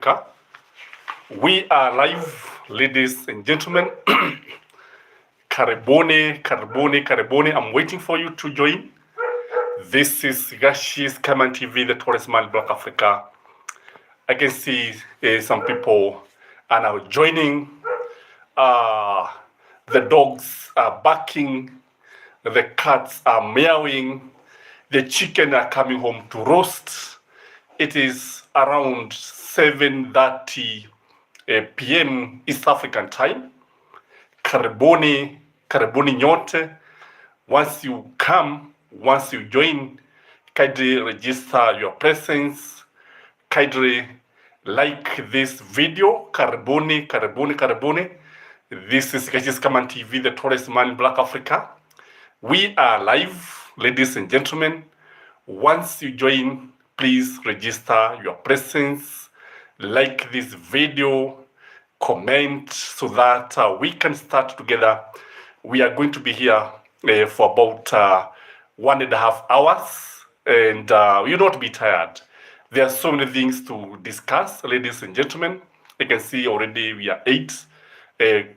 Africa. We are live, ladies and gentlemen. Karibuni, karibuni, karibuni. I'm waiting for you to join. This is Gashi's Kaman TV, the tallest man in Black Africa. I can see some people are now joining. The dogs are barking. The cats are meowing. The chicken are coming home to roast. It is around 7:30 p.m. East African time. Karibuni, karibuni nyote. Once you come, once you join, kindly register your presence. Kindly like this video. Karibuni, karibuni, karibuni. This is Gashi's Kaman TV, the tallest man in Black Africa. We are live, ladies and gentlemen. Once you join, please register your presence, like this video, comment so that we can start together. We are going to be here for about 1.5 hours, and you'll not be tired. There are so many things to discuss, ladies and gentlemen. You can see already we are 8.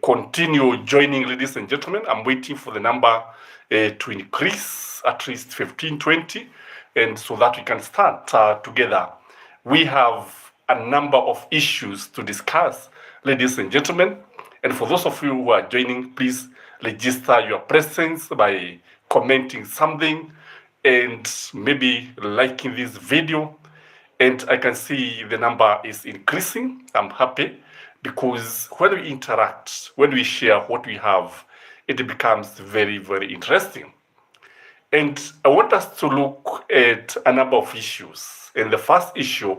Continue joining, ladies and gentlemen. I'm waiting for the number to increase at least 15, 20, and so that we can start together. We have a number of issues to discuss, ladies and gentlemen. And for those of you who are joining, please register your presence by commenting something and maybe liking this video. And I can see the number is increasing. I'm happy because when we interact, when we share what we have, it becomes very, very interesting. And I want us to look at a number of issues. And the first issue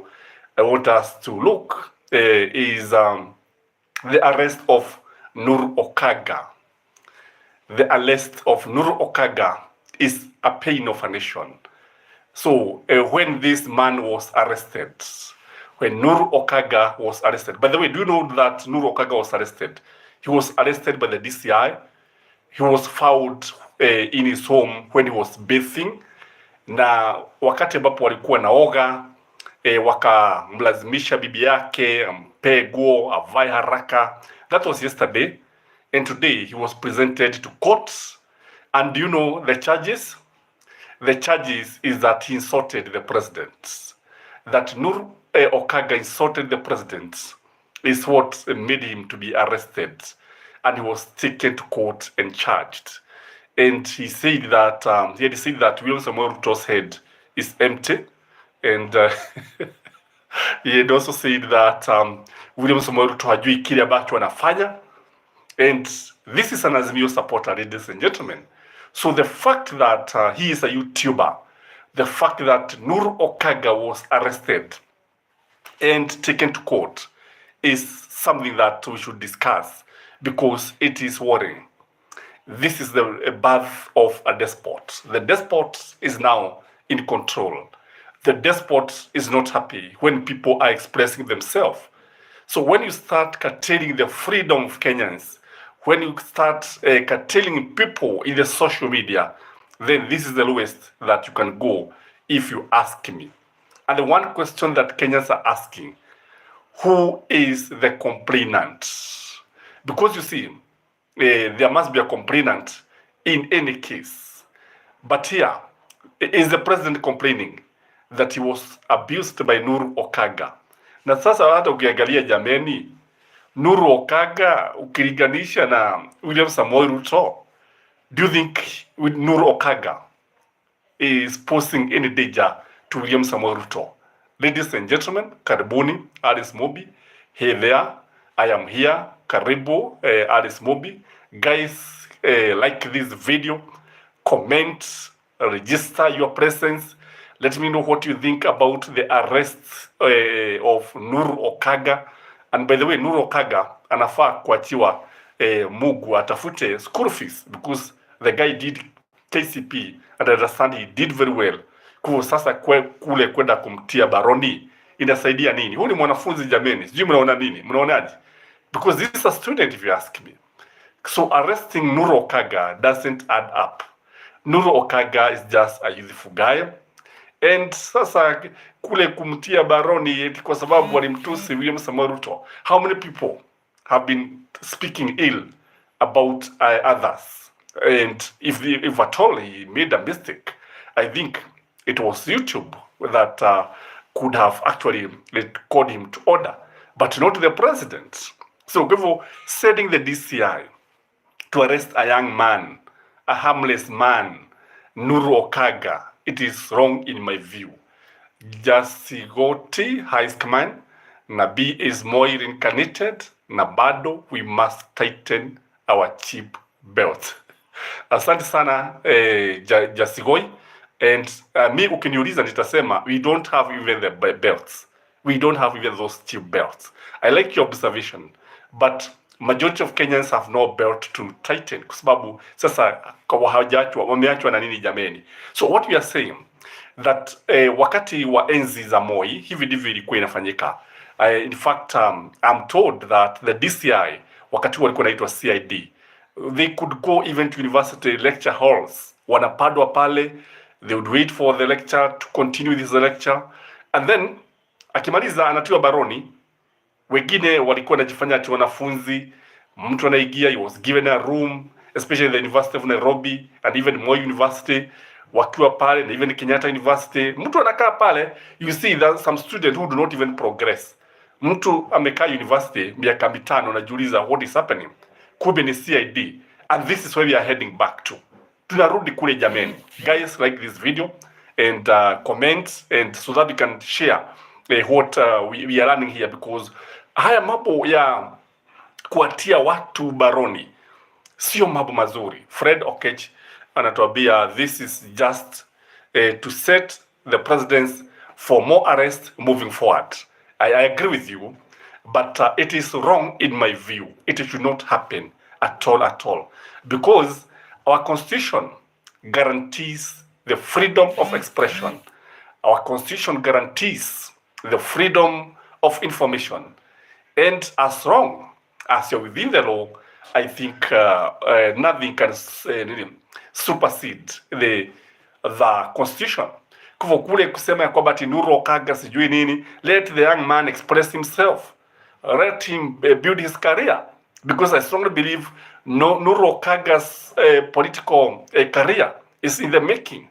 I want us to look is the arrest of Nur Okaga. The arrest of Nur Okaga is a pain of a nation. So when this man was arrested, when Nur Okaga was arrested, by the way, do you know that Nur Okaga was arrested? He was arrested by the DCI. He was found in his home when he was bathing, na wakati ambapo walikuwa naoga wakamlazimisha bibi yake ampe nguo avae haraka. That was yesterday, and today he was presented to court. And you know the charges? The charges is that he insulted the president. That Nur Okaga insulted the president is what made him to be arrested, and he was taken to court and charged. And he said that he had said that William Samoei Ruto's head is empty, and he had also said that William Samoei Ruto hajui kile ambacho anafanya. And this is an Azimio supporter, ladies and gentlemen. So the fact that he is a YouTuber, the fact that Nur Okaga was arrested and taken to court is something that we should discuss because it is worrying. This is the birth of a despot. The despot is now in control. The despot is not happy when people are expressing themselves. So when you start curtailing the freedom of Kenyans, when you start curtailing people in the social media, then this is the lowest that you can go, if you ask me. And the one question that Kenyans are asking, who is the complainant? Because you see, there must be a complainant in any case. But here, is the president complaining that he was abused by Nur Okaga? Na sasa hata ukiangalia jameni, Nur Okaga ukilinganisha na William Samoei Ruto, do you think Nur Okaga is posing any danger to William Samoei Ruto? Ladies and gentlemen, karibuni, Alice Mobi. Hey there, I am here. Karibu, Alice Mobi. Guys, like this video, comment, register your presence. Let me know what you think about the arrest of Nur Okaga. And by the way, Nur Okaga anafaa kuachiwa Mugu atafute school fees because the guy did KCP and I understand he did very well. Kwa sasa kule kwenda kumtia baroni inasaidia nini? Huyu ni mwanafunzi jameni. Sijui mnaona nini? Mnaonaje? Because this is a student, if you ask me. So arresting Nur Okaga doesn't add up. Nur Okaga is just a youthful guy. And sasa kule kumtia baroni eti kwa sababu walimtusi William Samoei Ruto. How many people have been speaking ill about others? And if at all he made a mistake, I think it was YouTube that could have actually called him to order, but not the president. So before setting the DCI to arrest a young man, a harmless man, Nuru Okaga, it is wrong in my view. Jasigoti High Command, na B is more reincarnated, na bado we must tighten our cheap belt. Asante sana Jasigoi. And me ukiniuliza nitasema we don't have even the belts. We don't have even those cheap belts. I like your observation, but majority of Kenyans have no belt to tighten kwa sababu sasa wameachwa na nini jameni? So what we are saying that wakati wa enzi za Moi hivi ndivyo ilikuwa inafanyika. In fact I'm told that the DCI wakati walikuwa naitwa CID, they could go even to university lecture halls, wanapadwa pale, they would wait for the lecture to continue this lecture, and then akimaliza anatiwa baroni. Wengine walikuwa wanajifanya ati wanafunzi, mtu anaigia, he was given a room, especially the University of Nairobi and even Moi University, wakiwa pale, and even Kenyatta University, mtu anakaa pale. You see that some students who do not even progress. Mtu amekaa university miaka mitano, najiuliza what is happening? Kumbe ni CID, and this is where we are heading back to. Tunarudi kule jameni. Guys, like this video and comment, and so that we can share what we are learning here, because haya mambo ya kuatia watu baroni sio mambo mazuri. Fred Okech anatuambia this is just to set the presidents for more arrest moving forward. I agree with you, but it is wrong in my view. It should not happen at all, because our constitution guarantees the freedom of expression. Our constitution guarantees the freedom of information, and as long as you're within the law, I think nothing can supersede the constitution. Kwa kule kusema ya kwamba ati Nuru Okaga sijui nini, let the young man express himself, let him build his career, because I strongly believe Nuru Okaga's political career is in the making.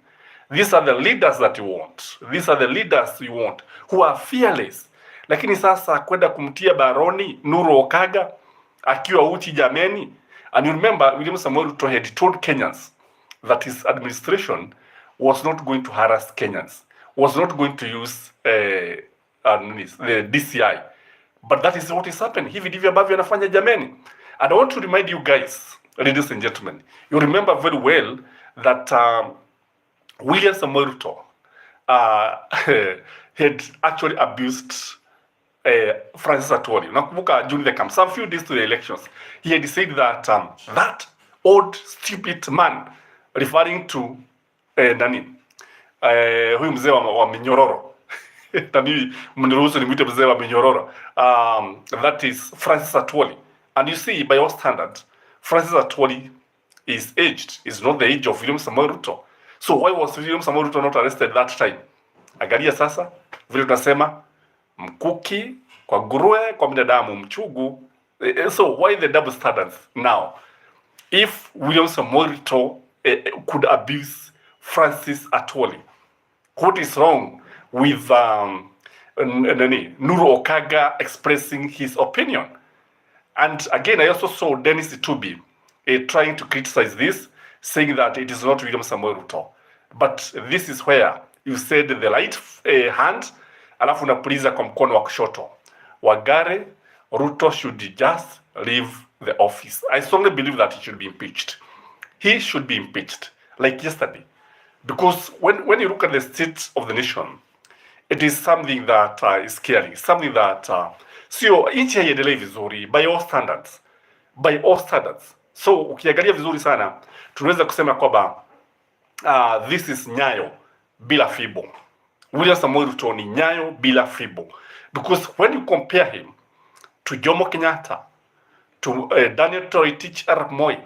These are the leaders that you want. These are the leaders you want who are fearless. Lakini sasa kwenda kumtia baroni Nuru Okaga akiwa uchi jameni. And you remember William Samoei Ruto had told Kenyans that his administration was not going to harass Kenyans, was not going to use the DCI. But that is what is happening. Hivi ndivyo ambavyo anafanya jameni. And I want to remind you guys, ladies and gentlemen, you remember very well that William Samoei Ruto had actually abused Francis Atwoli. Nakumbuka during the camp, some few days to the elections, he had said that that old stupid man, referring to huyu mzee wa minyororo na mimi mniruhusu nimwite mzee wa minyororo, that is Francis Atwoli. And you see, by all standard, Francis Atwoli is aged, is not the age of William Samoei Ruto. So why was William Samoei Ruto not arrested that time? Angalia sasa vile tunasema mkuki kwa nguruwe, kwa binadamu mchugu. So why the double standards now? If William Samoei Ruto could abuse Francis Atwoli, what is wrong with Nuru Okaga expressing his opinion? And again, I also saw Dennis Itubi trying to criticize this, saying that it is not William Samoei Ruto. But this is where you said the right hand, alafu unapuliza kwa mkono wa kushoto. Wagare, Ruto should just leave the office. I strongly believe that he should be impeached. He should be impeached, like yesterday. Because when you look at the state of the nation, it is something that is scary, something that sio nchi haiendelei vizuri by all standards. By all standards. So ukiangalia vizuri sana, tunaweza kusema kwamba this is Nyayo bila fibo. William Samoei Ruto ni Nyayo bila fibo. Because when you compare him to Jomo Kenyatta, to Daniel Toroitich arap Moi,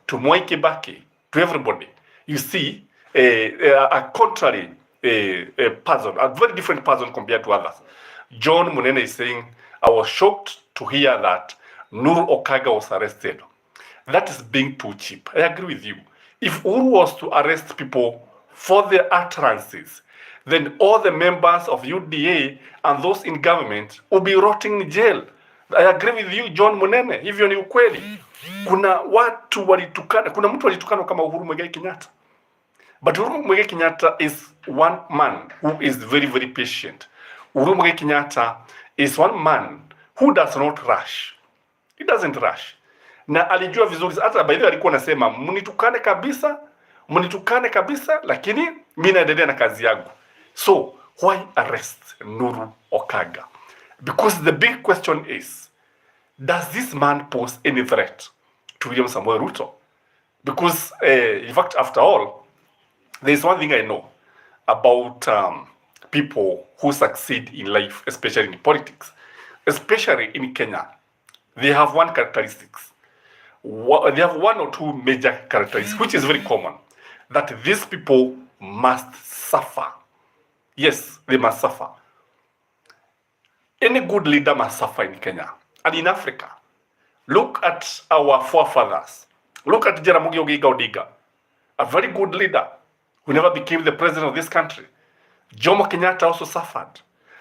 to Mwai Kibaki, to everybody, you see a contrary a person, a very different person compared to others. John Munene is saying, I was shocked to hear that Nuru Okaga was arrested. That is being too cheap. I agree with you. If Uhuru was to arrest people for their utterances, then all the members of UDA and those in government will be rotting in jail. I agree with you, John Munene. Hivyo ni ukweli. Kuna watu walitukana, kuna mtu walitukana kama Uhuru Muigai Kenyatta. But Uhuru Muigai Kenyatta is one man who is very, very patient. Uhuru Muigai Kenyatta is one man who does not rush. He doesn't rush. Na alijua vizuri, hata by the way alikuwa anasema mnitukane kabisa, lakini mimi naendelea na kazi yangu. So why arrest Nuru Okaga? Because the big question is, does this man pose any threat to William Samoei Ruto? Because in fact, after all, there is one thing I know about people who succeed in life, especially in politics, especially in Kenya. They have one characteristics. They have one or two major characteristics, which is very common, that these people must suffer. Yes, they must suffer. Any good leader must suffer in Kenya and in Africa. Look at our forefathers. Look at Jaramogi Oginga Odinga, a very good leader who never became the president of this country. Jomo Kenyatta also suffered.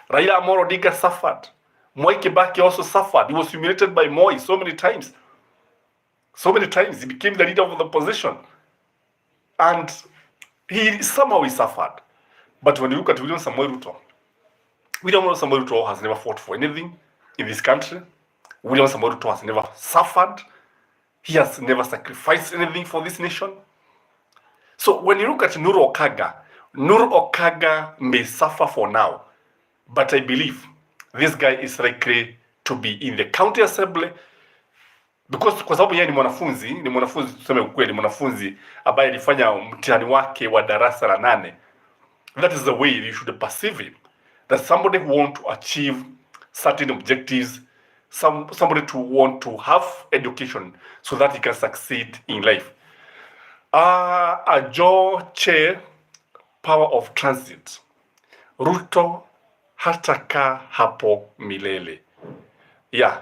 Raila Amolo Odinga suffered. Mwai Kibaki also suffered. He was humiliated by Moi so many times. So many times he became the leader of the opposition. And he somehow suffered. But when you look at William Samoei Ruto has never fought for anything in this country. William Samoei Ruto has never suffered. He has never sacrificed anything for this nation. So when you look at Nuru Okaga may suffer for now, but I believe this guy is likely to be in the county assembly because kwa sababu yeye ni mwanafunzi tuseme ukweli, mwanafunzi ambaye alifanya mtihani wake wa darasa la 8. That is the way you should perceive him. That somebody who want to achieve certain objectives, somebody to want to have education so that he can succeed in life. Joe Che, power of transit. Ruto hataka hapo milele. Yeah,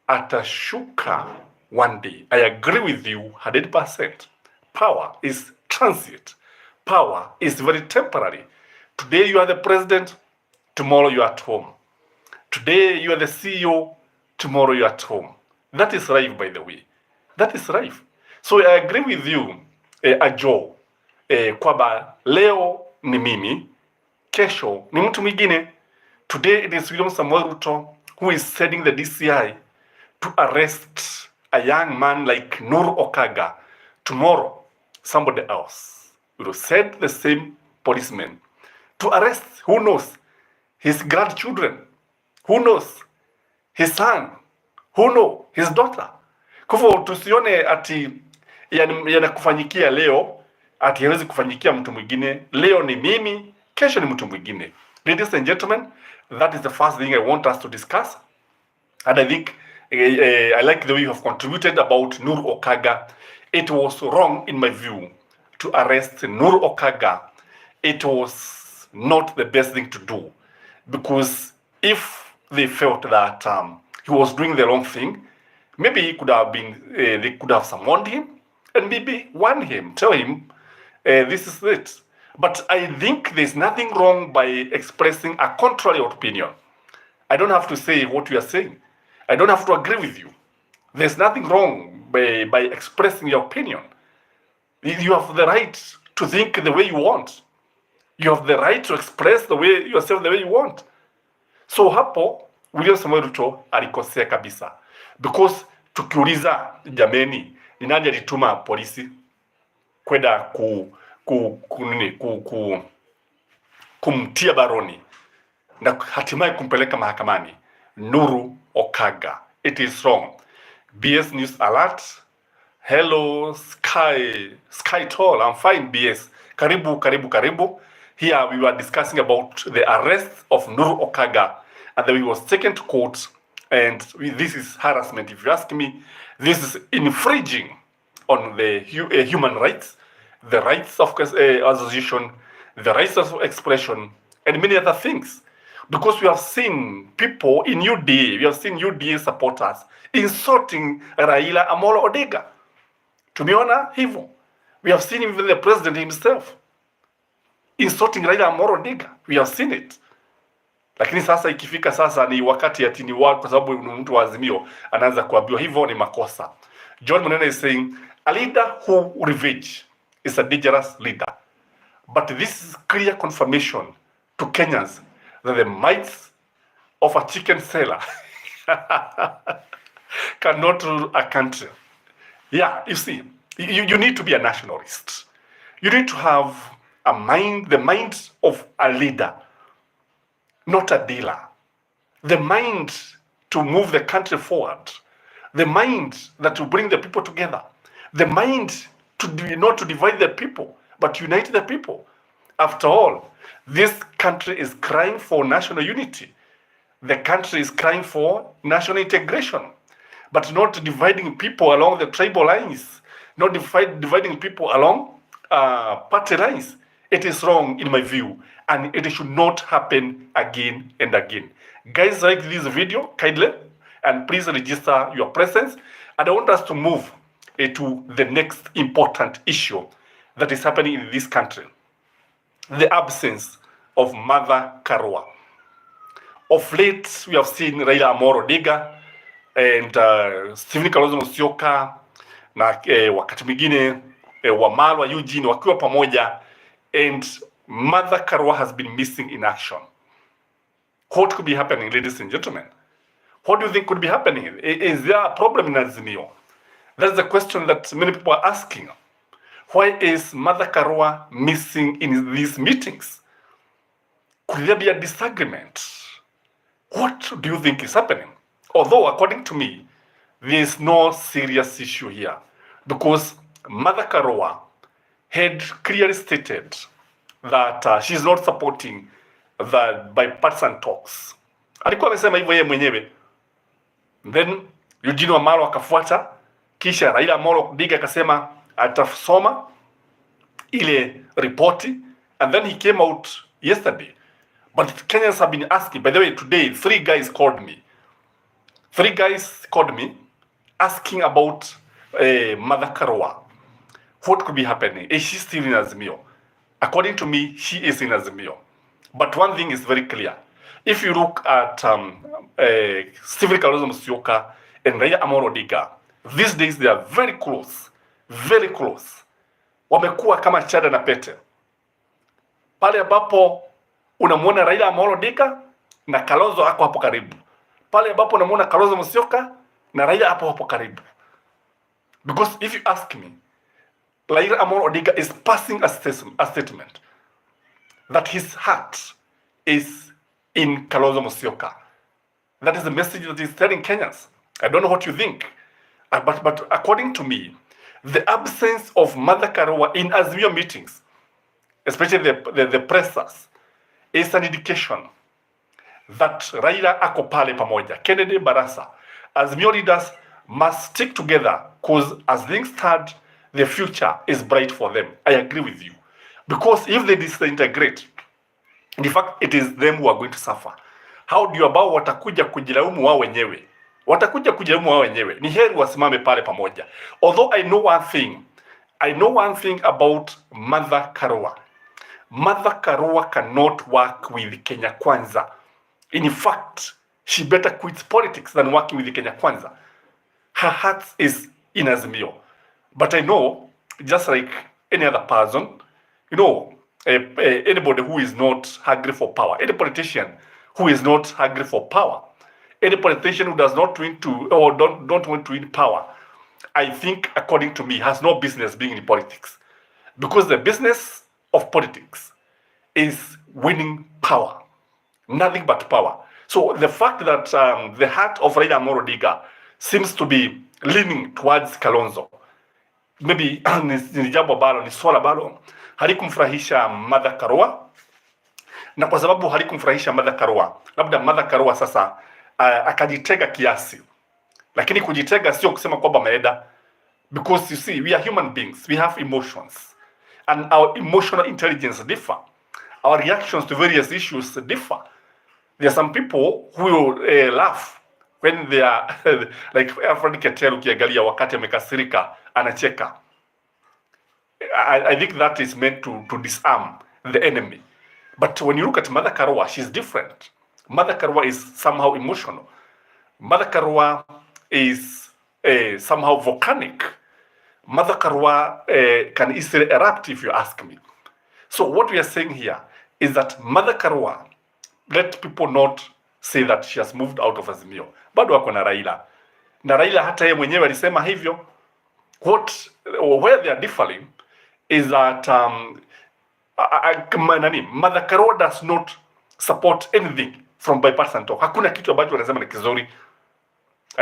atashuka one day. I agree with you 100%. Power is transit. Power is very temporary. Today you are the president, tomorrow you are at home. Today you are the CEO, tomorrow you are at home. That is life, by the way. That is life. So I agree with you, Joe, kwamba leo ni mimi, kesho ni mtu mwingine. Today it is William Samoei Ruto who is sending the DCI to arrest a young man like Nuru Okaga. Tomorrow, somebody else will send the same policeman to arrest, who knows, his grandchildren, who knows, his son, who knows, his daughter. Kwa hivyo tusione ati yanakufanyikia leo, ati hawezi kufanyikia mtu mwingine. Leo ni mimi, kesho ni mtu mwingine. Ladies and gentlemen, that is the first thing I want us to discuss. And I think I like the way you have contributed about Nuru Okaga. It was wrong, in my view, to arrest Nuru Okaga. It was not the best thing to do. Because if they felt that he was doing the wrong thing, maybe he could have been, they could have summoned him and maybe warn him, tell him, this is it. But I think there's nothing wrong by expressing a contrary opinion. I don't have to say what you are saying. I don't have to agree with you. There's nothing wrong by expressing your opinion. You have the right to think the way you want. You have the right to express yourself the way you want. So hapo William Samoei Ruto alikosea kabisa. Because tukiuliza jameni, ni nani alituma polisi kwenda kumtia baroni na hatimaye kumpeleka mahakamani? Nuru Okaga. It is wrong. BS News Alert. Hello, Sky Tall. I'm fine, BS. Karibu. Here we were discussing about the arrest of Nuru Okaga, and then he was taken to court. And this is harassment, if you ask me. This is infringing on the human rights, the rights of association, the rights of expression, and many other things. Because we have seen people in UDA, we have seen UDA supporters insulting Raila Amolo Odinga. Tumeona hivyo. We have seen even the president himself insulting Raila Amolo Odinga. We have seen it. Lakini sasa ikifika sasa ni wakati ati ni kwa sababu mtu wa Azimio anaanza kuambiwa hivyo ni makosa. John Munene is saying a leader who revenge is a dangerous leader. But this is clear confirmation to Kenyans that the might of a chicken seller cannot rule a country. Yeah, you see, you need to be a nationalist. You need to have a mind, the mind of a leader, not a dealer. The mind to move the country forward. The mind that will bring the people together. The mind to not to divide the people, but unite the people. After all, this country is crying for national unity. The country is crying for national integration, but not dividing people along the tribal lines, not dividing people along party lines. It is wrong in my view, and it should not happen again and again. Guys, like this video kindly, and please register your presence. And I want us to move to the next important issue that is happening in this country. The absence of Martha Karua. Of late, we have seen Raila Amolo Odinga and Stephen Kalonzo Musyoka na wakati mwingine Wamalwa Eugene wakiwa pamoja, and Martha Karua has been missing in action. What could be happening, ladies and gentlemen? What do you think could be happening? Is there a problem in Azimio? That's the question that many people are asking. Why is Martha Karua missing in these meetings? Could there be a disagreement? What do you think is happening? Although, according to me, there is no serious issue here, because Martha Karua had clearly stated that she's not supporting the bipartisan talks. Alikuwa amesema hivyo yeye mwenyewe. Then Eugene Wamalwa akafuata, kisha Raila Amolo Odinga akasema atasoma ile ripoti, and then he came out yesterday. But Kenyans have been asking, by the way, today 3 guys called me. 3 guys called me asking about Martha Karua. What could be happening? Is she still in Azimio? According to me, she is in Azimio. But one thing is very clear. If you look at Stephen Kalonzo Musyoka and Raila Amolo Odinga, these days they are very close. Very close. Wamekuwa kama chada na pete. Pale ambapo unamwona Raila Amolo Odinga na Kalonzo ako hapo karibu. Pale ambapo unamwona Kalonzo Musyoka na Raila hapo karibu. Because if you ask me, Raila Amolo Odinga is passing a statement that his heart is in Kalonzo Musyoka. That is the message that he's telling Kenyans. I don't know what you think. But according to me, the absence of Martha Karua in Azimio meetings, especially the pressers, is an indication that Raila ako pale pamoja. Kennedy Barasa, Azimio leaders must stick together, because as things stand, the future is bright for them. I agree with you. Because if they disintegrate, in fact, it is them who are going to suffer. How do you about watakuja kujilaumu wao wenyewe? Watakuja kujilaumu wao wenyewe. Ni heri wasimame pale pamoja. Although I know one thing about Martha Karua. Martha Karua cannot work with Kenya Kwanza. In fact, she better quit politics than working with Kenya Kwanza. Her heart is in Azimio. But I know, just like any other person, you know, anybody who is not hungry for power, any politician who is not hungry for power, any politician who does not want to or don't want to win power, I think, according to me, has no business being in politics. Because the business of politics is winning power. Nothing but power. So the fact that the heart of Raila Amolo Odinga seems to be leaning towards Kalonzo, maybe ni jambo ambalo ni swala ambalo halikumfurahisha Martha Karua, na kwa sababu halikumfurahisha Martha Karua, labda Martha Karua sasa akajitega kiasi. Lakini kujitega sio kusema kwamba ameenda, because you see, we are human beings, we have emotions, and our emotional intelligence differ. Our reactions to various issues differ. There are some people who will laugh when they are like Fred Ketel ukiangalia wakati amekasirika anacheka. I think that is meant to disarm the enemy. But when you look at Mother Karua, she's different. Mother Karua is somehow emotional. Mother Karua is somehow volcanic. Mother Karua can easily erupt, if you ask me. So what we are saying here is that Mother Karua, let people not say that she has moved out of Azimio. Bado wako na Raila. Na Raila hata yeye mwenyewe alisema hivyo. Where they are differing is that Mother Karua does not support anything from bipartisan talk. Hakuna kitu ambacho wanasema ni kizuri.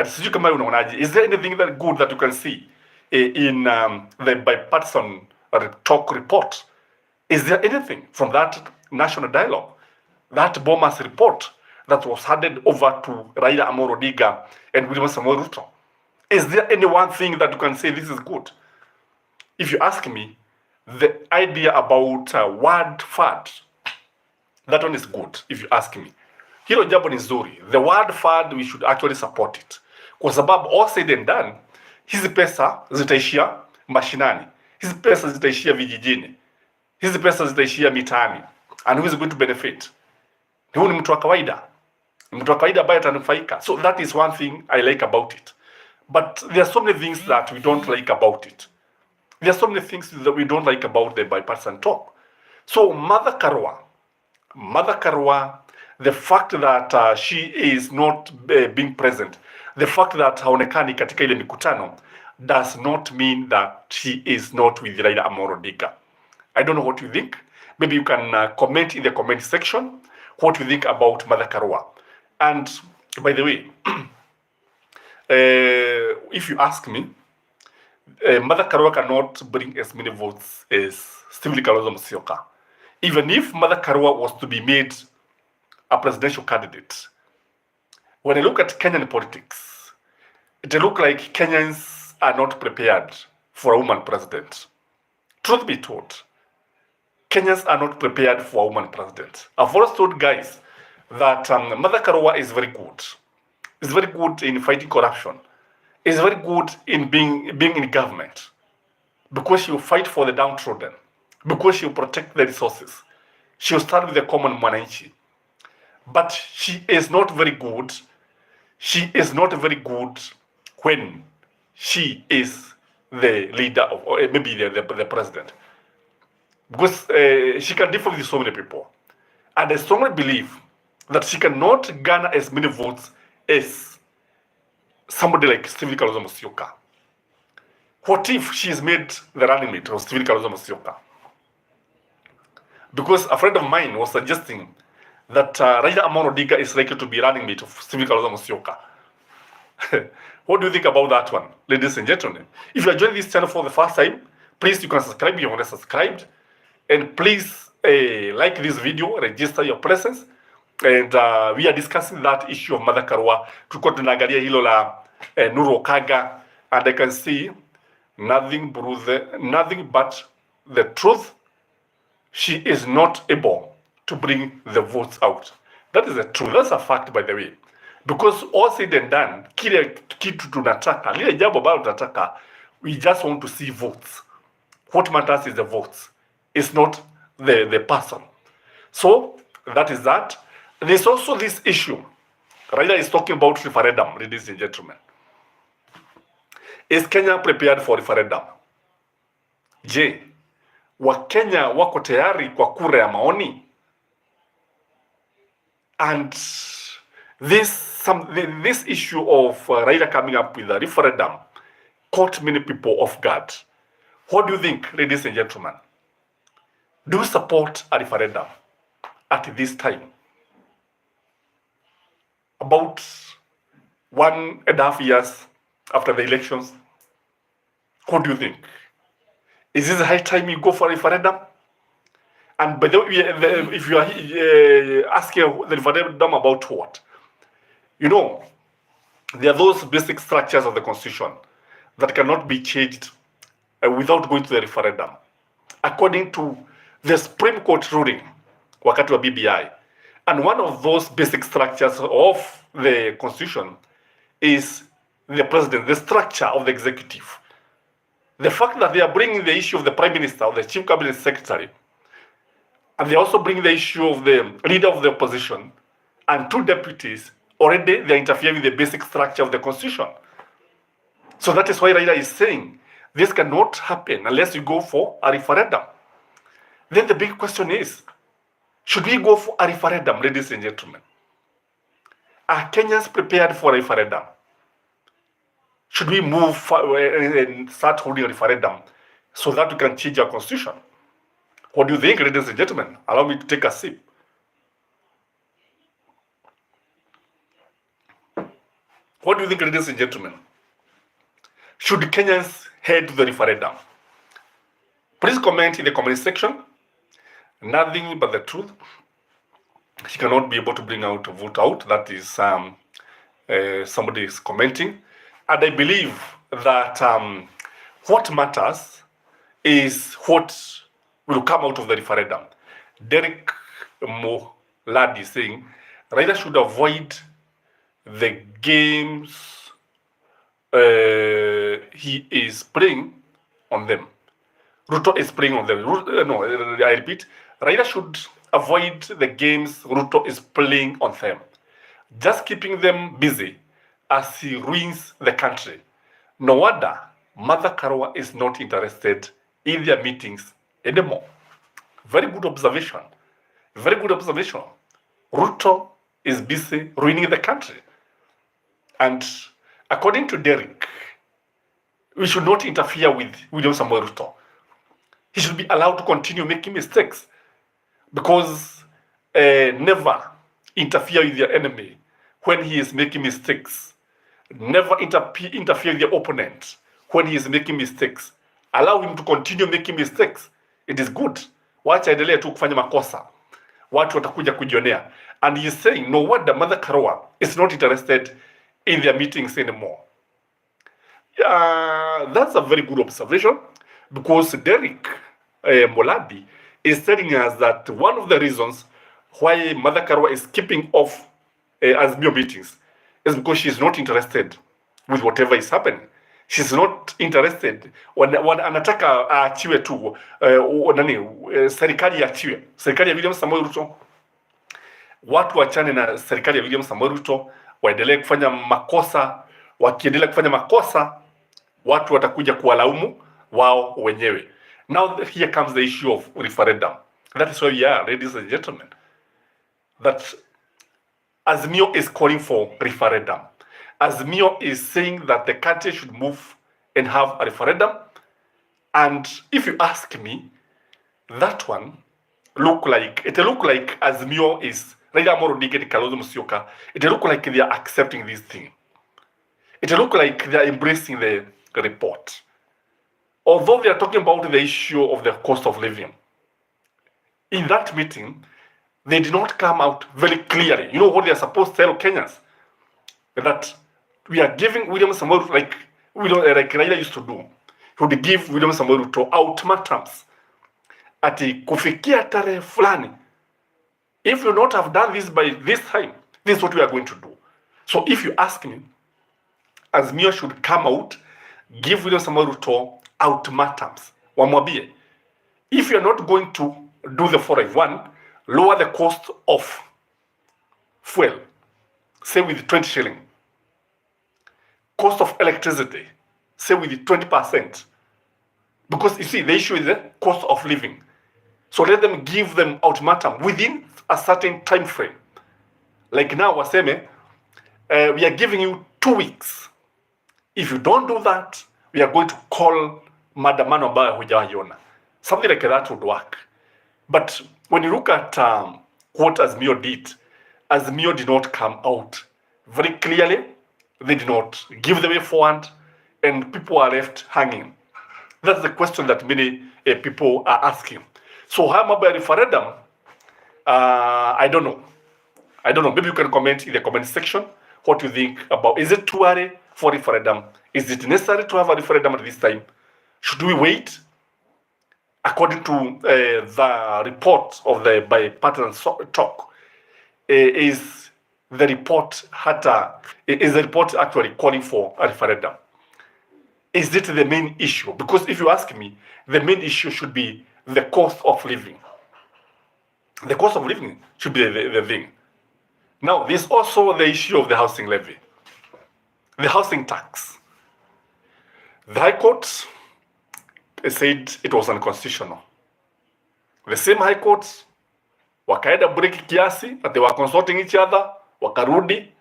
Sijui kama unaonaje. Is there anything that good that you can see in the bipartisan talk report? Is there anything from that national dialogue, that Bomas report that was handed over to Raila Amolo Odinga and William Samoei Ruto? Is there any one thing that you can say this is good? If you ask me, the idea about word fad, that one is good, if you ask me. Hilo jambo ni nzuri. The word fad, we should actually support it. Kwa sababu all said and done, hizi pesa zitaishia mashinani. Hizi pesa zitaishia vijijini. Hizi pesa zitaishia mitaani. And who is going to benefit? Huyu ni mtu wa kawaida. Mtu wa kawaida ambaye atanufaika. So that is one thing I like about it. But there are so many things that we don't like about it. There are so many things that we don't like about the bipartisan talk. So Mother Karua, the fact that she is not being present, the fact that haonekani katika ile mikutano does not mean that she is not with Raila Amolo Odinga. I don't know what you think. Maybe you can comment in the comment section what you think about Mother Karua. And by the way, if you ask me, Mother Karua cannot bring as many votes as Stephen Kalonzo Musyoka. Even if Mother Karua was to be made a presidential candidate, when I look at Kenyan politics, it looks like Kenyans are not prepared for a woman president. Truth be told, Kenyans are not prepared for a woman president. I've always told guys that Mother Karua is very good. Is very good in fighting corruption. Is very good in being in government. Because she will fight for the downtrodden. Because she will protect the resources. She will stand with the common mwananchi. But she is not very good. She is not very good when she is the leader of, or maybe the president. Because she can differ with so many people. And I strongly believe that she cannot garner as many votes as somebody like Stephen Kalonzo Musyoka. What if she is made the running mate of Stephen Kalonzo Musyoka? Because a friend of mine was suggesting that Raila Amolo Odinga is likely to be running mate of Stephen Kalonzo Musyoka. What do you think about that one, ladies and gentlemen? If you are joining this channel for the first time, please you can subscribe if you haven't subscribed. And please like this video, register your presence. And we are discussing that issue of Mother Karua. Tulikuwa tunaangalia hilo la Nuru Okanga, and I can see nothing but the truth. She is not able to bring the votes out. That is the truth. That's a fact, by the way. Because all said and done, kile kitu tunataka, lile jambo ambalo tunataka, we just want to see votes. What matters is the votes. It's not the person. So that is that. There's also this issue. Raila is talking about referendum, ladies and gentlemen. Is Kenya prepared for referendum? Je, Wakenya wako tayari kwa kura ya maoni? And this issue of Raila coming up with a referendum caught many people off guard. What do you think, ladies and gentlemen? Do you support a referendum at this time? About 1.5 years after the elections, what do you think? Is this the high time you go for a referendum? And by the way, if you are asking the referendum about what? You know, there are those basic structures of the Constitution that cannot be changed without going to the referendum. According to the Supreme Court ruling wakati wa BBI. And one of those basic structures of the constitution is the president, the structure of the executive. The fact that they are bringing the issue of the prime minister or the chief cabinet secretary, and they also bring the issue of the leader of the opposition and 2 deputies, already they interfere with the basic structure of the constitution. So that is why Raila is saying this cannot happen unless you go for a referendum. Then the big question is, should we go for a referendum, ladies and gentlemen? Are Kenyans prepared for a referendum? Should we move and start holding a referendum so that we can change our constitution? What do you think, ladies and gentlemen? Allow me to take a sip. What do you think, ladies and gentlemen? Should Kenyans head to the referendum? Please comment in the comment section. Nothing but the truth. She cannot be able to bring out a vote out. That is somebody is commenting. And I believe that what matters is what will come out of the referendum. Derek Moladi is saying Raila should avoid the games he is playing on them. Ruto is playing on them. I repeat, Raila should avoid the games Ruto is playing on them, just keeping them busy as he ruins the country. No wonder Martha Karua is not interested in their meetings anymore. Very good observation. Very good observation. Ruto is busy ruining the country. And according to Derek, we should not interfere with William Samoei Ruto. He should be allowed to continue making mistakes, because never interfere with your enemy when he is making mistakes. Never interfere with your opponent when he is making mistakes. Allow him to continue making mistakes. It is good. Wacha endelee tu kufanya makosa. Watu watakuja kujionea. And he is saying, no wonder Martha Karua is not interested in their meetings anymore. That's a very good observation, because Derek Moladi is telling us that one of the reasons why Martha Karua is keeping off Azimio meetings is because she's not interested with whatever is happening. She's not interested. Anataka aachiwe tu serikali iachiwe. Serikali ya William Samoei Ruto. Watu wachane na serikali ya William Samoei Ruto, waendelee kufanya makosa. Wakiendelea kufanya makosa, watu watakuja kuwalaumu wao wenyewe. Now here comes the issue of referendum. That is where we are, ladies and gentlemen. That Azimio is calling for referendum. Azimio is saying that the country should move and have a referendum. And if you ask me, that one look like Azimio is Raila Amolo Odinga and Kalonzo Musyoka. It look like they are accepting this thing. It look like they are embracing the report. Although they are talking about the issue of the cost of living, in that meeting, they did not come out very clearly. You know what they are supposed to tell Kenyans? That we are giving William Samoei Ruto, like Raila used to do. He would give William Samoei Ruto ultimatums. Ati kufikia tarehe fulani, if you not have done this by this time, this is what we are going to do. So if you ask me, Azimio should come out, give William Samoei Ruto ultimatums. Wamwambie, if you are not going to do the following: one, lower the cost of fuel, say with 20 shilling. Cost of electricity, say with 20%. Because you see, the issue is the cost of living. So let them give them ultimatum within a certain time frame. Like now, waseme, we are giving you 2 weeks. If you don't do that, we are going to call maandamano ambayo hujawaiona. Something like that would work. But when you look at what Azimio did not come out very clearly. They did not give the way forward, and people are left hanging. That's the question that many people are asking. So how about referendum? I don't know. Maybe you can comment in the comment section what you think about. Is it too early for referendum? Is it necessary to have a referendum at this time? Should we wait? according to the report of the bipartisan talk, is the report actually calling for a referendum? Is it the main issue? Because if you ask me, the main issue should be the cost of living. The cost of living should be the thing. Now, there's also the issue of the housing levy, the housing tax. The High Court said it was unconstitutional. The same High Court wakaenda break kiasi, that they were consulting each other, wakarudi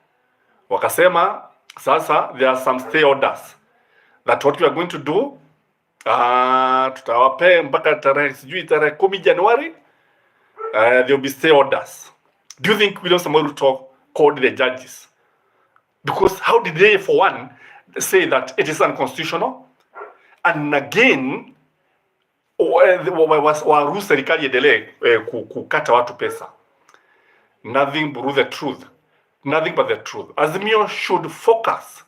wakasema sasa there are some stay orders that what we are going to do, tutawape mpaka tarehe 10 Januari, there will be stay orders. Do you think William Samoei Ruto called the judges? Because how did they, for one, say that it is unconstitutional? And again, waruhusu serikali endelee kukata watu pesa. Nothing but the truth. Nothing but the truth. Azimio should focus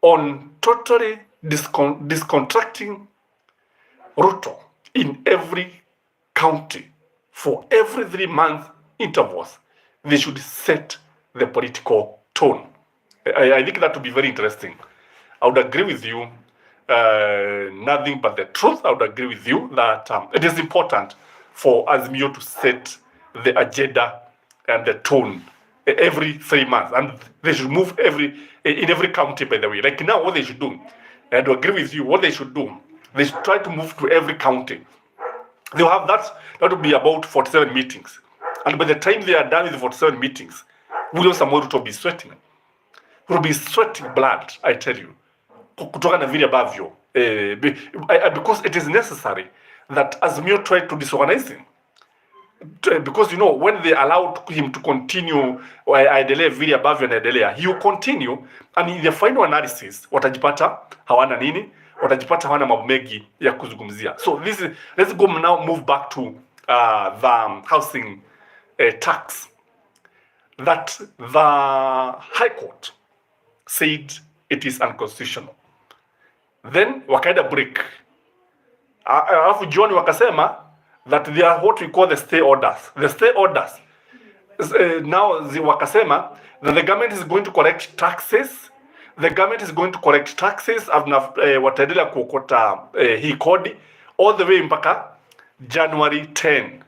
on totally discontracting Ruto in every county for every 3-month intervals. They should set the political tone. I think that would be very interesting. I would agree with you. Nothing but the truth. I would agree with you that it is important for Azimio to set the agenda and the tone every 3 months, and they should move in every county, by the way. Like now, what they should do, and I agree with you, what they should do, they should try to move to every county. They'll have that will be about 47 meetings. And by the time they are done with the 47 meetings, William Samoei Ruto will be sweating. He will be sweating blood, I tell you. Kutoka na vile ambavyo, because it is necessary that Azimio try to disorganize him. Because, you know, when they allowed him to continue, aendelee vile ambavyo anaendelea, he will continue, and in the final analysis, watajipata hawana nini? Watajipata hawana mambo mengi ya kuzungumzia. So let's go now, move back to the housing tax that the High Court said it is unconstitutional. Then wakaenda break. Alafu John wakasema that they are what we call the stay orders. The stay orders. Now wakasema that the government is going to collect taxes. The government is going to collect taxes wataendelea kuokota hii kodi all the way mpaka January 10.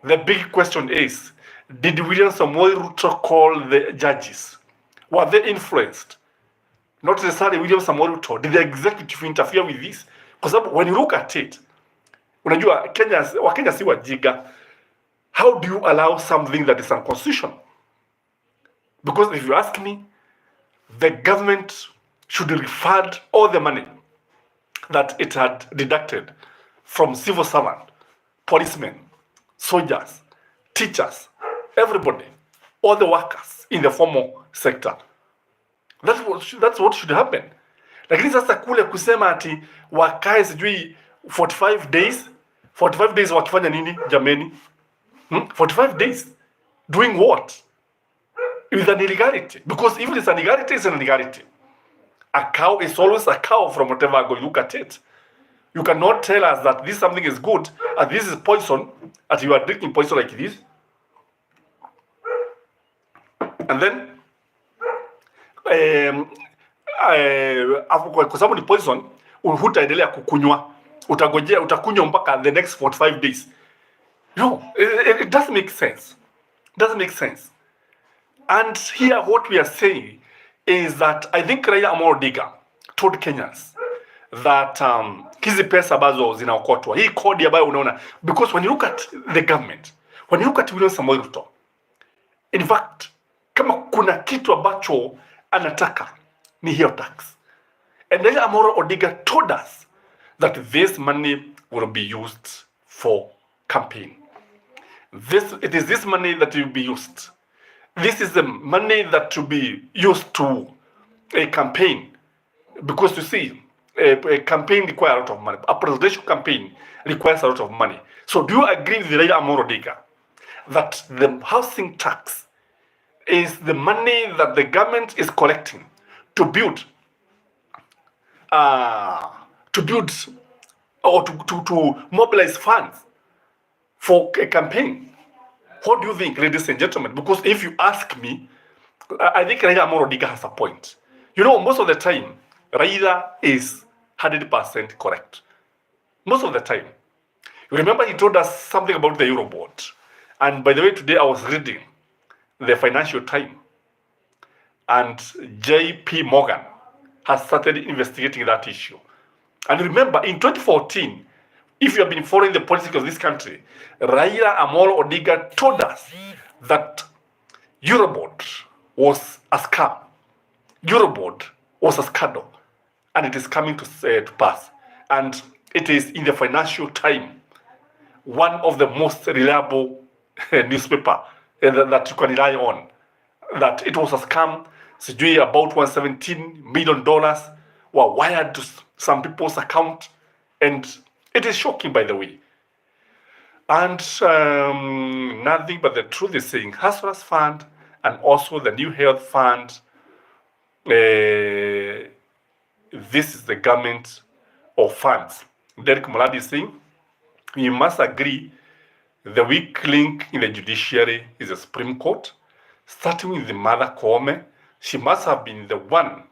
The big question is, did William Samoei Ruto call the judges? Were they influenced? Not necessarily William Samoei Ruto. Did the executive interfere with this? Because when you look at it, unajua Wakenya si wajiga. How do you allow something that is unconstitutional? Because if you ask me, the government should refund all the money that it had deducted from civil servants, policemen, soldiers, teachers, everybody, all the workers in the formal sector. That's what should happen. Lakini sasa kule kusema ati wakae sijui 45 days wakifanya nini jameni? 45 days doing what? With an illegality. Because if it's an illegality, it's an illegality. A cow is always a cow from whatever angle you look at it. You cannot tell us that this something is good and this is poison, and you are drinking poison like this. And then kwa sababu ni poison, hutaendelea kukunywa. Utakunywa mpaka the next 45 days. No, it doesn't make sense. It doesn't make sense. And here what we are saying is that I think Raila Amolo Odinga told Kenyans that hizi pesa ambazo zinaokotwa, hii kodi ambayo unaona, because when you look at the government, when you look at William Samoei Ruto, in fact, kama kuna kitu ambacho anataka ni hiyo tax. And Raila Amolo Odinga told us that this money will be used for campaign. It is this money that will be used. This is the money that will be used to a campaign. Because you see, a campaign requires a lot of money. A presidential campaign requires a lot of money. So do you agree with Raila Amolo Odinga that the housing tax is the money that the government is collecting to build or to mobilize funds for a campaign. What do you think, ladies and gentlemen? Because if you ask me, I think Raila Amolo Odinga has a point. You know, most of the time, Raila is 100% correct. Most of the time. You remember he told us something about the Eurobond. And by the way, today I was reading the Financial Times. And J.P. Morgan has started investigating that issue. And remember, in 2014, if you have been following the politics of this country, Raila Amolo Odinga told us that Eurobond was a scam. Eurobond was a scandal. And it is coming to pass. And it is in the Financial Times, one of the most reliable newspaper that you can rely on, that it was a scam. Sijui about $117 million were wired to some people's account, and it is shocking, by the way. And nothing but the truth is saying Hustlers Fund and also the New Health Fund, this is the government of funds. Derek Muladi is saying, we must agree the weak link in the judiciary is the Supreme Court, starting with the Mother Koome. She must have been the one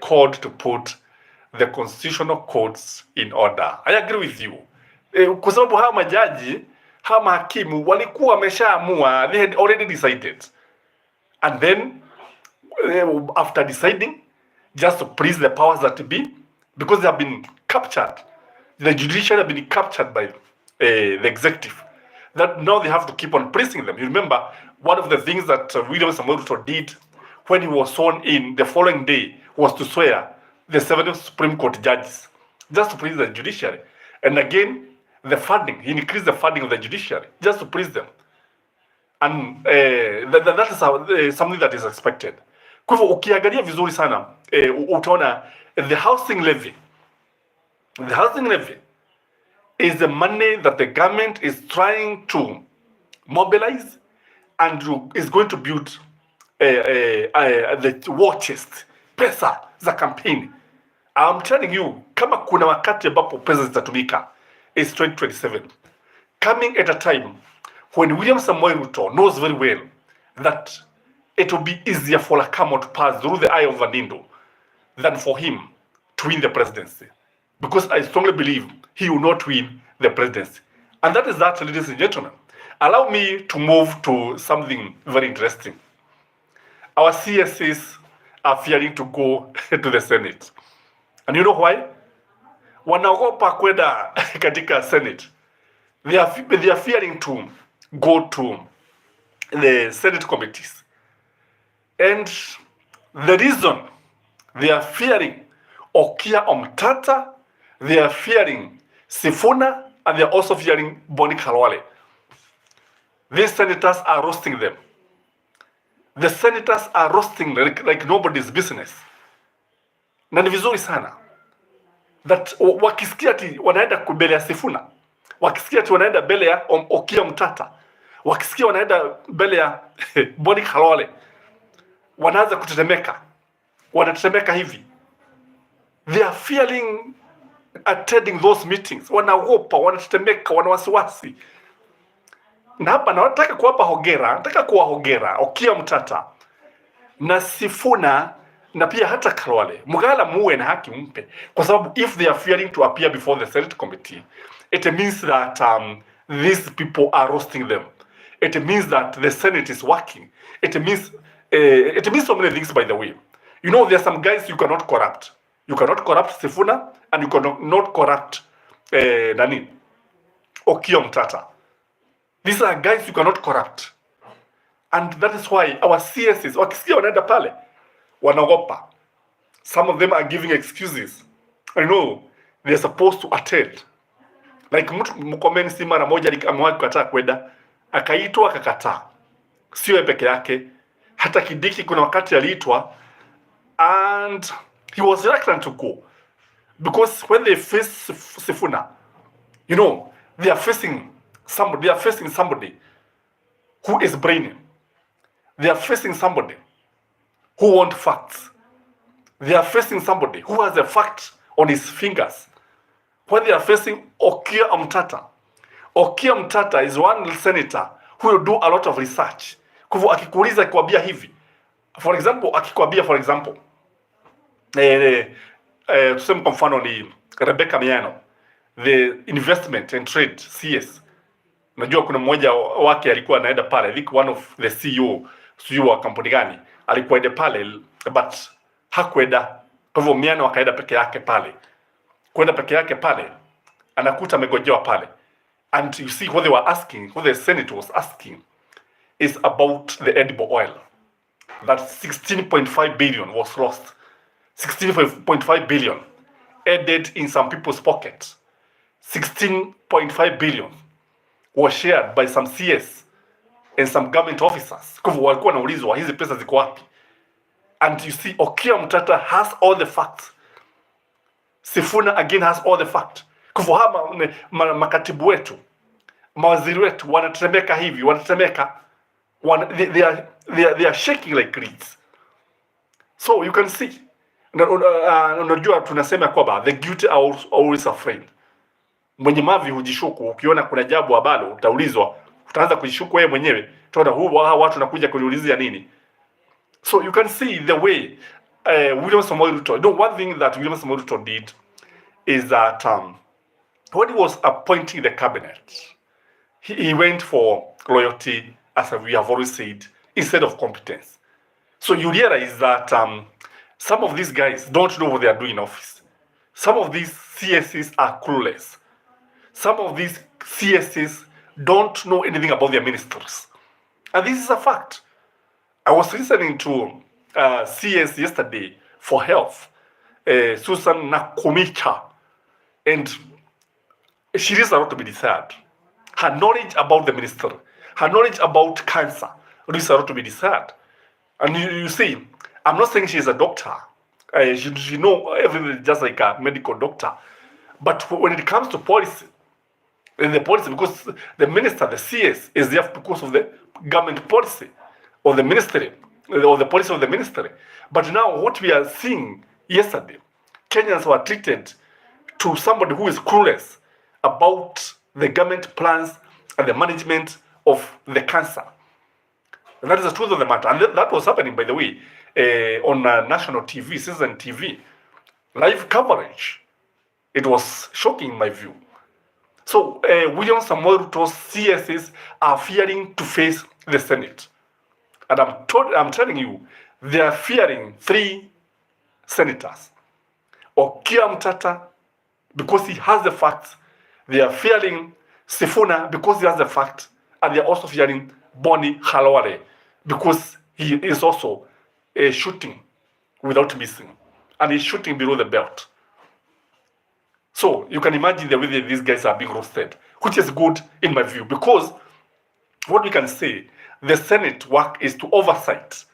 called to put the constitutional courts in order. I agree with you. Kwa sababu hawa majaji, hawa mahakimu walikuwa wameshaamua, they had already decided. And then after deciding, just to please the powers that be, because they have been captured, the judiciary have been captured by the executive, that now they have to keep on pleasing them. You remember, one of the things that William Samoei Ruto did when he was sworn in the following day was to swear the 7 Supreme Court judges, just to please the judiciary. And again, the funding, he increased the funding of the judiciary, just to please them. And that is something that is expected. Kwa hivyo ukiangalia vizuri sana, utaona the housing levy is the money that the government is trying to mobilize and is going to build the war chest, pesa za campaign. I'm telling you, kama kuna wakati ambapo pesa zitatumika is 2027, coming at a time when William Samoei Ruto knows very well that it will be easier for Lakamo to pass through the eye of a needle than for him to win the presidency. Because I strongly believe he will not win the presidency. And that is that, ladies and gentlemen. Allow me to move to something very interesting. Our CSs are fearing to go to the Senate. And you know why? Wanaogopa kwenda katika Senate. They are fearing to go to the Senate committees. And the reason they are fearing Okia Omtata, they are fearing Sifuna, and they are also fearing Boni Khalwale. These senators are roasting them. The senators are roasting like nobody's business. Na ni vizuri sana that wakisikia ati wanaenda mbele ya Sifuna, wakisikia ati wanaenda mbele ya Okia Omtata, wakisikia wanaenda mbele ya Boni Khalwale, wanaanza kutetemeka. Wanatetemeka hivi. They are fearing attending those meetings. Wanaogopa, wanatetemeka, wanawasiwasi. Na hapa nataka kuwapa hongera, nataka kuwa hongera Okia Omtata na Sifuna na pia hata Khalwale. Mugala muwe na haki mpe, kwa sababu if they are fearing to appear before the Senate committee, it means that these people are roasting them. It means that the Senate is working. It means so many things, by the way. You know, there are some guys you cannot corrupt. You cannot corrupt Sifuna, and you cannot corrupt Okia Omtata. These are guys you cannot corrupt. And that is why our CSs, wakisikia wanaenda pale, wanaogopa. Some of them are giving excuses. I know they're supposed to attend. Like Murkomen si mara moja amewahi kukataa kwenda, akaitwa akakataa. Sio peke yake, hata Kindiki kuna wakati aliitwa and he was reluctant to go. Because when they face Sifuna, you know, they are facing somebody who is brainy. They are facing somebody who wants facts. They are facing somebody who has a fact on his fingers. when they are facing Okiya Omtata. Okiya Omtata is one senator who will do a lot of research. Kwa hivyo akikuuliza akikwambia hivi, for example, akikwambia for example, tuseme kwa mfano ni Rebecca Miano, the investment and trade CS. Najua kuna mmoja wake alikuwa anaenda pale, I think one of the CEO wa kampuni gani alikuwa ende pale, but hakwenda. Kwa hivyo Miano akaenda peke yake pale. Kwenda peke yake pale, anakuta amegojewa pale. And you see what they were asking, what the Senate was asking, is about the edible oil. That 16.5 billion was lost. 16.5 billion added in some people's pockets. 16.5 billion was shared by some CS and some government officers. Kwa hivyo walikuwa wanaulizwa hizi pesa ziko wapi? And you see, Okiya Omtata has all the facts. Sifuna again has all the facts. Kwa hivyo hama makatibu wetu, mawaziri wetu wanatemeka hivi, wanatemeka, they are shaking like reeds. So you can see, unajua tunasema kwamba the guilty are always afraid. Mwenye mavi hujishuku. Ukiona kuna jambo ambalo utaulizwa, utaanza kujishuku wewe mwenyewe. Tunaona watu nakuja kuniulizia nini? So you can see the way William Samoei Ruto. No, one thing that William Samoei Ruto did is that when he was appointing the cabinet, he went for loyalty, as we have always said, instead of competence. So you realize that some of these guys don't know what they are doing in office. Some of these CSs are clueless. Some of these CSs don't know anything about their ministers. And this is a fact. I was listening to CS yesterday for health, Susan Nakumicha, and she is a lot to be desired. Her knowledge about the minister, her knowledge about cancer, is a lot to be desired. And you see, I'm not saying she's a doctor. She know everything just like a medical doctor. But when it comes to policy, and the policy, because the minister, the CS, is there because of the government policy or the ministry, or the policy of the ministry. But now what we are seeing yesterday, Kenyans were treated to somebody who is clueless about the government plans and the management of the cancer. And that is the truth of the matter. And that was happening, by the way, on national TV, Citizen TV, live coverage. It was shocking in my view. So William Samoei Ruto's CSs are fearing to face the Senate. And I'm telling you, they are fearing 3 senators. Okiya Omtata, because he has the facts. They are fearing Sifuna because he has the facts. And they are also fearing Boni Khalwale because he is also shooting without missing. And he's shooting below the belt. So you can imagine the way these guys are being roasted, which is good in my view, because what we can say, the Senate work is to oversight.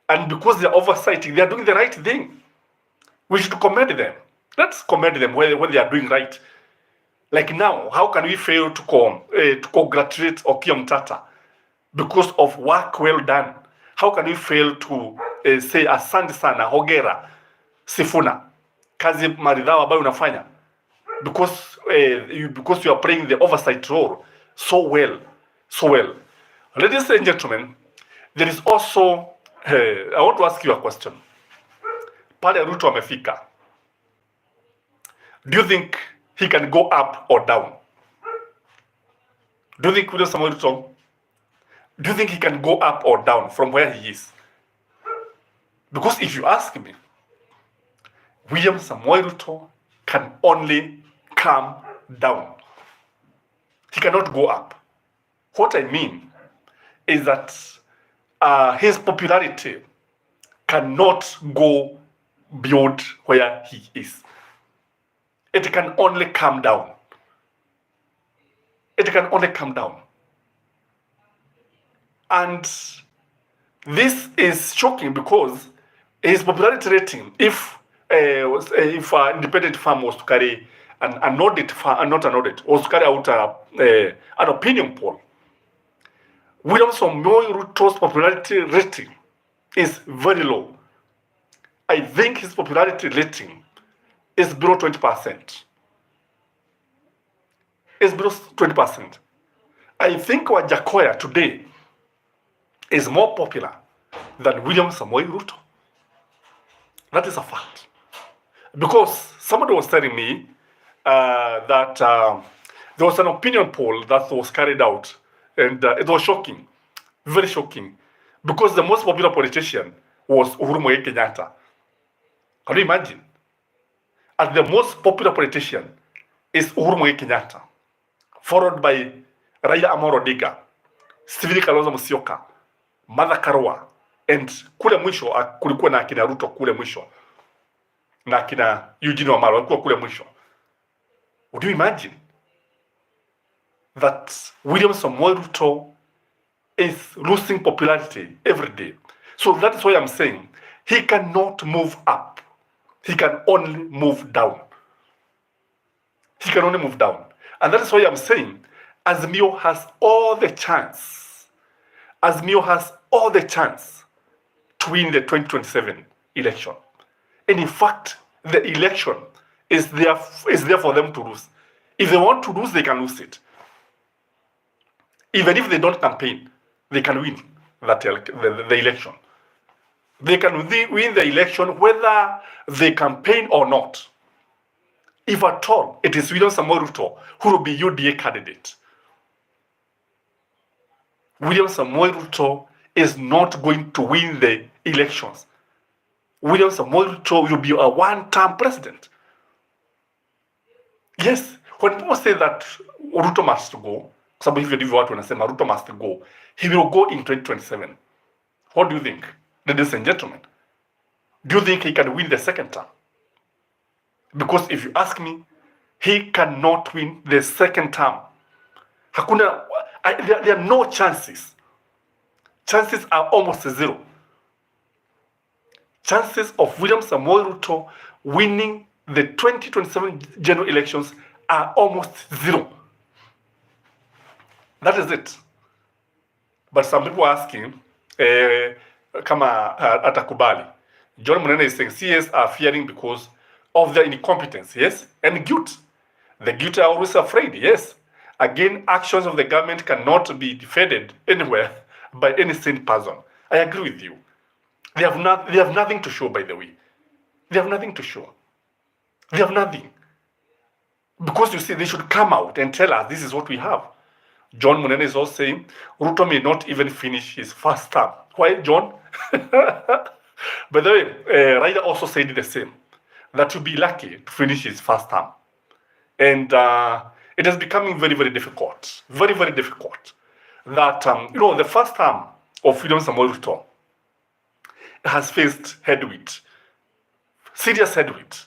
And because they're oversighting, they're doing the right thing. We should commend them. Let's commend them when they are doing right. Like now, how can we fail to congratulate Okiya Omtata because of work well done? How can we fail to say asante sana, hongera, Sifuna, kazi maridhawa ambayo unafanya? Because you are playing the oversight role so well. Ladies and gentlemen, there is also, I want to ask you a question. Pale Ruto amefika, do you think he can go up or down? Do you think William Samoei Ruto, do you think he can go up or down from where he is? Because if you ask me, William Samoei Ruto can only come down. He cannot go up. What I mean is that his popularity cannot go beyond where he is. It can only come down. It can only come down. And this is shocking because his popularity rating, if an independent firm was to carry an audit, not an audit, was to carry out an opinion poll, William Samoei Ruto's popularity rating is very low. I think his popularity rating is below 20%. is below 20%. I think Wajackoyah today is more popular than William Samoei Ruto. That is a fact. Because somebody was telling me that there was an opinion poll that was carried out, and it was shocking, very shocking, because the most popular politician was Uhuru Muigai Kenyatta. Can you imagine? And the most popular politician is Uhuru Muigai Kenyatta, followed by Raila Amolo Odinga, Stephen Kalonzo Musyoka, Martha Karua, and kule mwisho kulikuwa na akina Ruto kule mwisho na akina Eugene Wamalwa walikuwa kule mwisho. Would you imagine that William Samoei Ruto is losing popularity every day? So that is why I'm saying he cannot move up. He can only move down. He can only move down. And that is why I'm saying Azimio has all the chance. Azimio has all the chance to win the 2027 election. And in fact, the election is there for them to lose. If they want to lose, they can lose it. Even if they don't campaign, they can win the election. They can win the election whether they campaign or not. If at all, it is William Samoei Ruto who will be UDA candidate. William Samoei Ruto is not going to win the elections. William Samoei Ruto will be a one-term president. Yes, when people say that Ruto must go, sababu hivyo ndivyo watu wanasema Ruto must go, he will go in 2027. What do you think, ladies and gentlemen? Do you think he can win the second term? Because if you ask me, he cannot win the second term. There are no chances. Chances are almost zero. Chances of William Samoei Ruto winning the 2027 general elections are almost zero. That is it. But some people are asking, kama atakubali. John Munene is saying CS are fearing because of their incompetence, yes, and guilt. The guilty are always afraid, yes. Again, actions of the government cannot be defended anywhere by any sane person. I agree with you. They have nothing to show, by the way. They have nothing to show. They have nothing. Because you see, they should come out and tell us this is what we have. John Munene is also saying Ruto may not even finish his first term. Why, John? By the way, Raila also said the same, that he'll be lucky to finish his first term. And it is becoming very, very difficult. Very, very difficult. That, the first term of William Samoei Ruto has faced headwind. Serious headwind.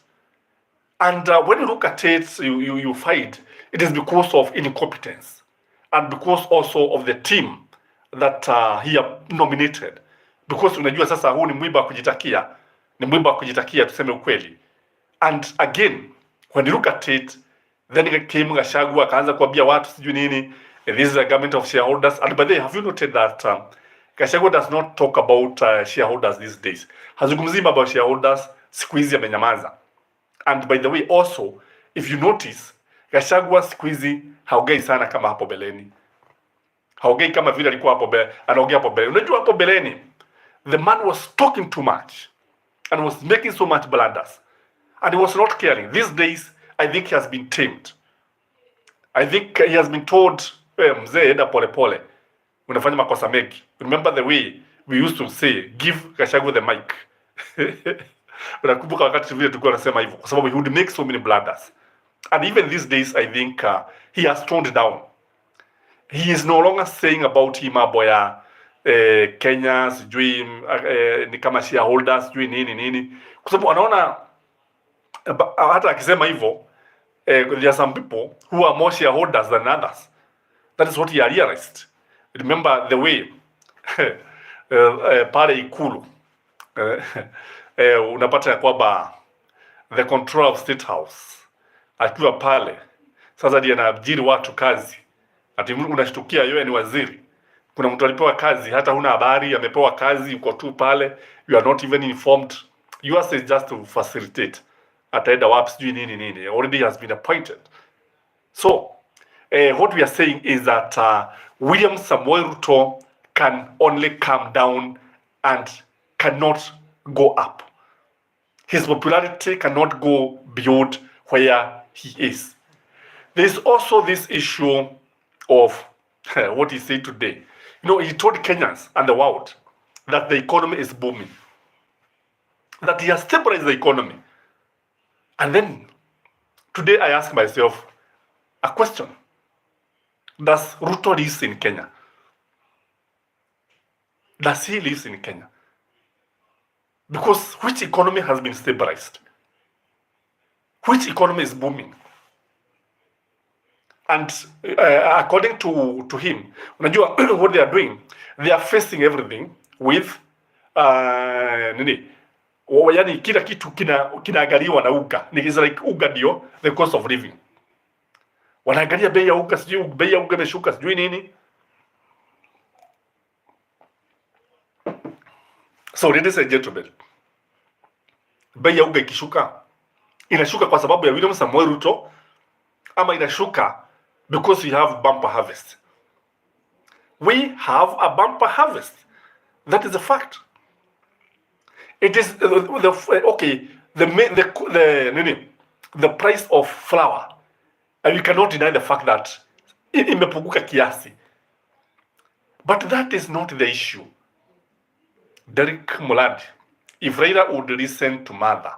And when you look at it, you find it is because of incompetence. And because also of the team that he nominated. Because unajua sasa huu ni mwiba kujitakia. Ni mwiba kujitakia, tuseme ukweli. And again, when you look at it, then came Gachagua akaanza kuambia watu sijui nini, this is a government of shareholders. And by the way, have you noted that Gachagua does not talk about shareholders these days? Hazungumzi about shareholders, siku hizi amenyamaza. And by the way, also, if you notice, Gachagua siku hizi haongei sana kama hapo beleni. Haongei kama vile alikuwa hapo beleni, anaongea hapo beleni. Unajua hapo beleni, the man was talking too much and was making so much blunders. And he was not caring. These days, I think he has been tamed. I think he has been told, mzee, enda pole pole. Unafanya makosa mengi. Remember the way we used to say, give Gachagua the mic. Unakumbuka wakati vile tulikuwa tunasema hivyo kwa sababu he would make so many blunders. And even these days, I think he has toned down. He is no longer saying about him aboya Kenya, sijui ni kama shareholders, sijui nini. Kwa sababu anaona hata akisema hivyo, there are some people who are more shareholders than others. That is what he realized. Remember the way pale Ikulu unapata ya kwamba the control of State House akiwa pale sasa ndiye anaajiri watu kazi. Ati unashtukia yeye ni waziri. Kuna mtu alipewa kazi hata huna habari, amepewa kazi, uko tu pale, you are not even informed. Yours is just to facilitate. Ataenda wapi sijui nini. Already has been appointed. So what we are saying is that William Samoei Ruto can only come down and cannot go up. His popularity cannot go beyond where he is. There is also this issue of what he said today. You know, he told Kenyans and the world that the economy is booming, that he has stabilized the economy. And then today I ask myself a question. Does Ruto live in Kenya? Does he live in Kenya? Because which economy has been stabilized? Which economy is booming? And according to him, unajua what they are doing, they are facing everything with yani kila kitu kinaangaliwa na uga. It's like uga ndio the cost of living. Wanaangalia bei ya uga, sijui bei ya uga imeshuka, sijui nini. So ladies and gentlemen, bei ya uga ikishuka, inashuka kwa sababu ya William Samoei Ruto ama inashuka because we have bumper harvest? We have a bumper harvest. That is a fact. It is the price of flour, and you cannot deny the fact that imepunguka kiasi. But that is not the issue. Derek Mulandi, if Raila would listen to mother,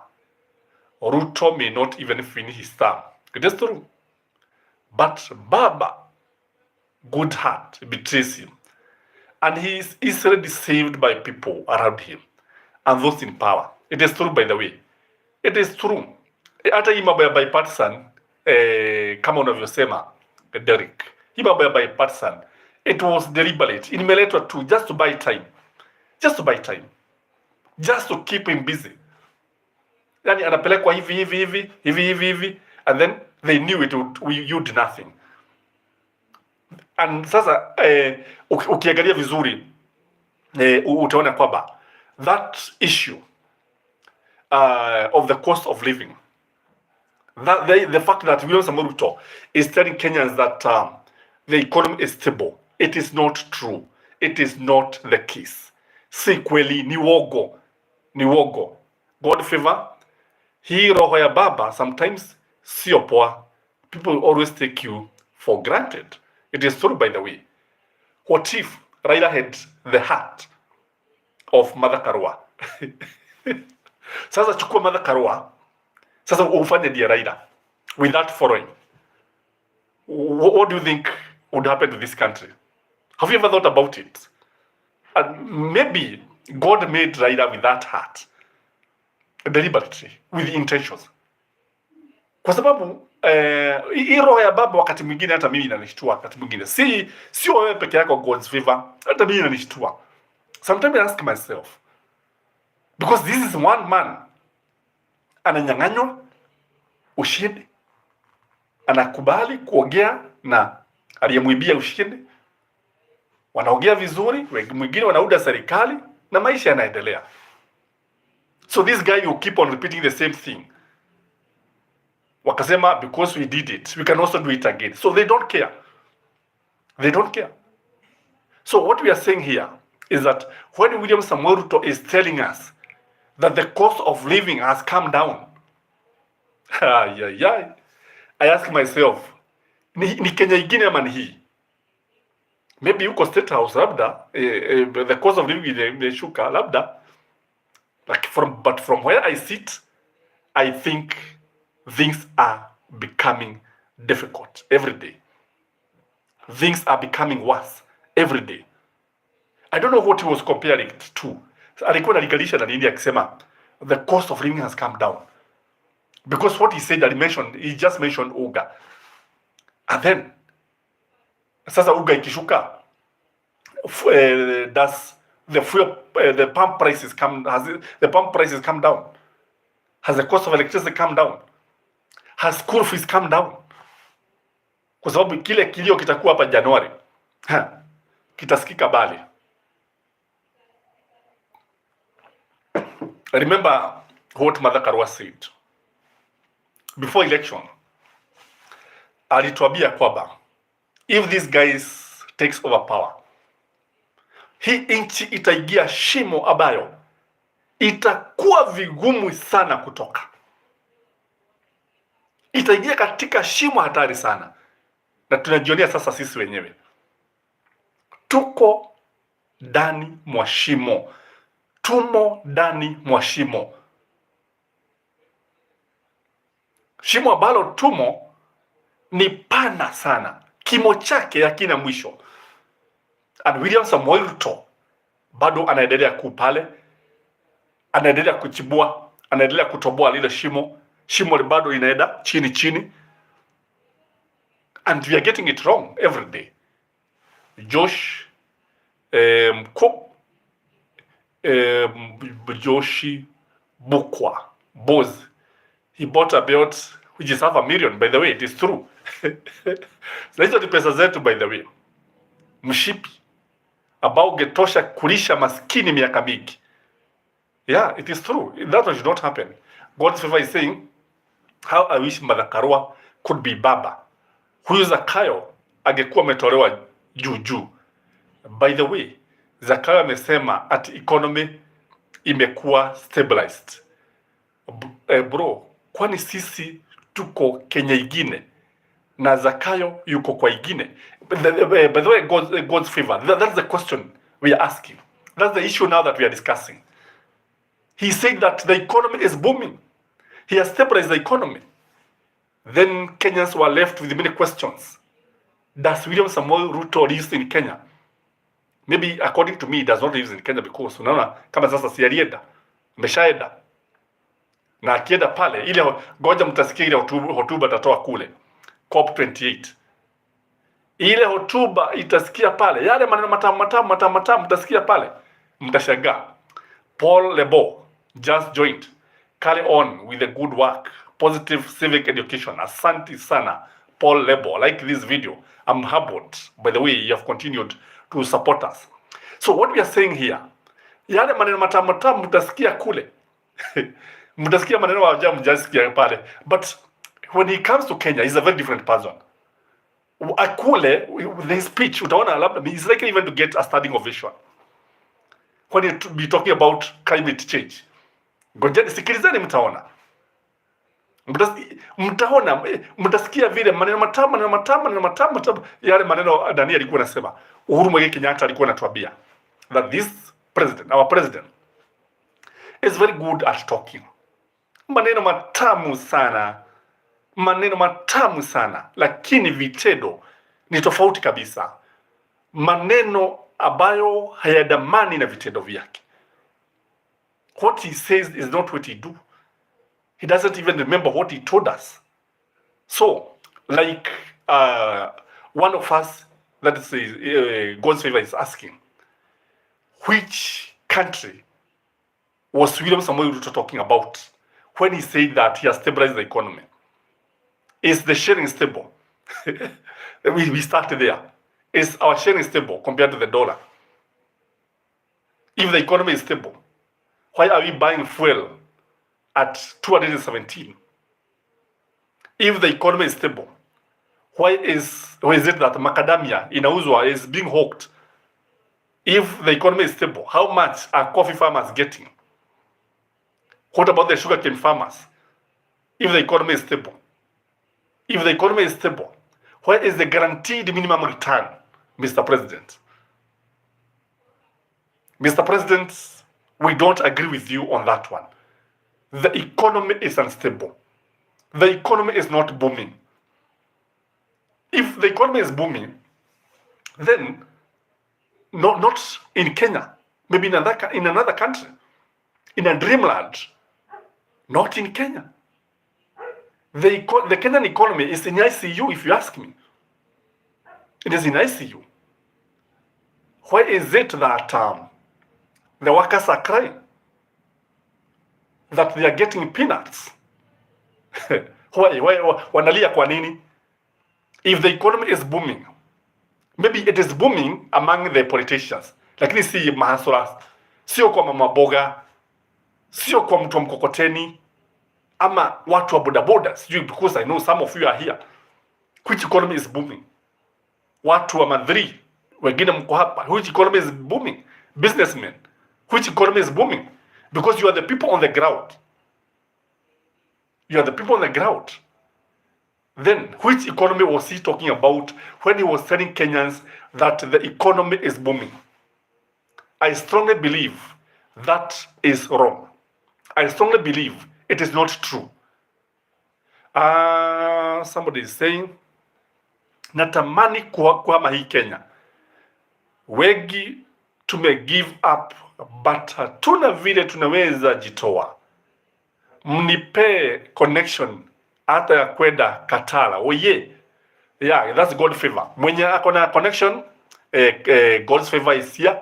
Ruto may not even finish his term. It is true. But Baba, good heart, betrays him. And he is easily deceived by people around him and those in power. It is true, by the way. It is true. Hata hii mambo ya bipartisan, kama unavyosema, Derek, hii mambo ya bipartisan, it was deliberate. Imeletwa tu just to buy time. Just to buy time. Just to keep him busy. Yani anapelekwa hivi, and then they knew it would yield nothing. And sasa ukiangalia vizuri utaona kwamba that issue of the cost of living, that the fact that William Samoei Ruto is telling Kenyans that the economy is stable, it is not true. It is not the case. Si kweli, ni wogo. God favor, hii roho ya baba sometimes sio poa. People always take you for granted. It is true, by the way. What if Raila had the heart of Mother Karua? Sasa chukua Mother Karua, sasa ufanye dia Raila with that following. What do you think would happen to this country? Have you ever thought about it? And maybe God made Raila with that heart, deliberately, with intentions. Kwa sababu hii roho ya baba wakati mwingine hata mimi inanishtua, wakati mwingine sio wewe peke yako, God's favor, hata mimi inanishtua. Sometimes I ask myself, because this is one man ananyang'anywa ushindi, anakubali kuongea na aliyemwibia ushindi, wanaongea vizuri, mwingine wanauda serikali na maisha yanaendelea. So this guy will keep on repeating the same thing. Wakasema, because we did it, we can also do it again. So they don't care. They don't care. So what we are saying here is that when William Samoei Ruto is telling us that the cost of living has come down, I ask myself, ni Kenya ingine ama ni hii? Maybe yuko State House labda, the cost of living imeshuka labda, but from where I sit, I think things are becoming difficult every day. Things are becoming worse every day. I don't know what he was comparing it to. Alikuwa analingalisha na nini akisema the cost of living has come down. Because what he said, he just mentioned uga. And then, sasa uga ikishuka, does the pump prices come down? Has the cost of electricity come down? Has school fees come down? Kwa sababu kile kilio kitakuwa hapa Januari, kitasikika bali. Remember what Mother Karua said before election. Alituambia kwamba if these guys takes over power, hii nchi itaingia shimo ambayo itakuwa vigumu sana kutoka. Itaingia katika shimo hatari sana, na tunajionea sasa sisi wenyewe tuko ndani mwa shimo, tumo ndani mwa shimo, shimo ambalo tumo ni pana sana, kimo chake hakina mwisho. And William Samoei Ruto bado anaendelea pale, anaendelea kuchibua, anaendelea kutoboa lile shimo. Shimo bado inaenda chini chini, and we are getting it wrong every day. Josh Joshi Bukwa Boz, he bought a belt which is $500,000, by the way. It is true. So hizo ni pesa zetu, by the way. Mshipi ambao ungetosha kulisha maskini miaka mingi. Yeah, it is true. That should not happen. God's favor is saying, how I wish Martha Karua could be baba. Huyu Zakayo angekuwa ametolewa juu. By the way, Zakayo amesema ati economy imekuwa stabilized. Bro, kwani sisi tuko Kenya ingine na Zakayo yuko kwa ingine? By the way, God's favor, that's the question we are asking. That's the issue now that we are discussing. He said that the economy is booming. He has stabilized the economy. Then Kenyans were left with many questions. Does William Samoei Ruto live in Kenya? Maybe according to me, he does not live in Kenya because unaona kama sasa si alienda, ameshaenda. Na akienda pale, ile ngoja mtasikia ile hotuba atatoa kule COP28. Ile hotuba itasikia pale, yale maneno matamu mtasikia pale, mtashangaa. Paul Lebo just joined. Carry on with the good work, positive civic education. Asante sana, Paul Lebo. Like this video. I'm humbled by the way you have continued to support us. So what we are saying here, yale maneno matamu mtasikia kule. Mtasikia maneno wajamu mjasikia pale. But when he comes to Kenya, he's a very different person. Akule, with his speech, utaona labda, he's likely even to get a standing ovation when he be talking about climate change. Ngojeni, sikilizeni, mtaona. Mtaona, mtasikia vile maneno matamu, yale maneno Daniel alikuwa anasema. Uhuru Muigai Kenyatta alikuwa anatuambia that this president, our president, is very good at talking. Maneno matamu sana, lakini vitendo ni tofauti kabisa. Maneno ambayo hayadamani na vitendo vyake. What he says is not what he do. He doesn't even remember what he told us. So, like one of us, that is God's favor, is asking, which country was William Samoei Ruto talking about when he said that he has stabilized the economy? Is the sharing stable? we started there. Is our sharing stable compared to the dollar? If the economy is stable, why are we buying fuel at 217? If the economy is stable, why is it that macadamia inauzwa is being hawked? If the economy is stable, how much are coffee farmers getting? What about the sugarcane farmers? If the economy is stable, why is the guaranteed minimum return, Mr. President? Mr. President, we don't agree with you on that one. The economy is unstable. The economy is not booming. If the economy is booming, then not in Kenya, maybe in another country, in a dreamland, not in Kenya. The Kenyan economy is in ICU, if you ask me. It is in ICU. Why is it that the workers are crying? That they are getting peanuts? Why? Wanalia kwa nini? If the economy is booming, maybe it is booming among the politicians, lakini si mahasura, sio kwa mama boga, sio kwa mtu wa mkokoteni, ama watu wa bodaboda, sijui, because I know some of you are here. Which economy is booming? watu wa Madrid, wengine mko hapa. Which economy is booming? Businessmen. Which economy is booming? Because you are the people on the ground. You are the people on the ground. Then, which economy was he talking about when he was telling Kenyans that the economy is booming? I strongly believe that is wrong. I strongly believe it is not true. Somebody is saying, natamani kuhama hii Kenya. Wengi give up, but hatuna vile tunaweza jitoa. Mnipe connection hata ya kwenda Katara. Oye. Yeah, that's God favor. Mwenye akona connection, God's favor is here.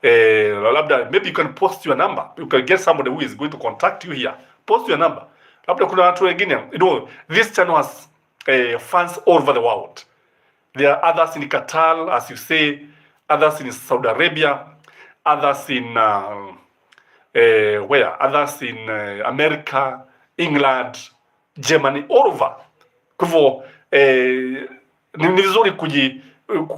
Labda maybe you can post your number. You can get somebody who is going to contact you here. Post your number. Labda kuna watu wengine. You know, this channel has fans all over the world. There are others in Qatar, as you say, others in Saudi Arabia, others in where? Others in America, England, Germany, all over. Kwa hivyo ni vizuri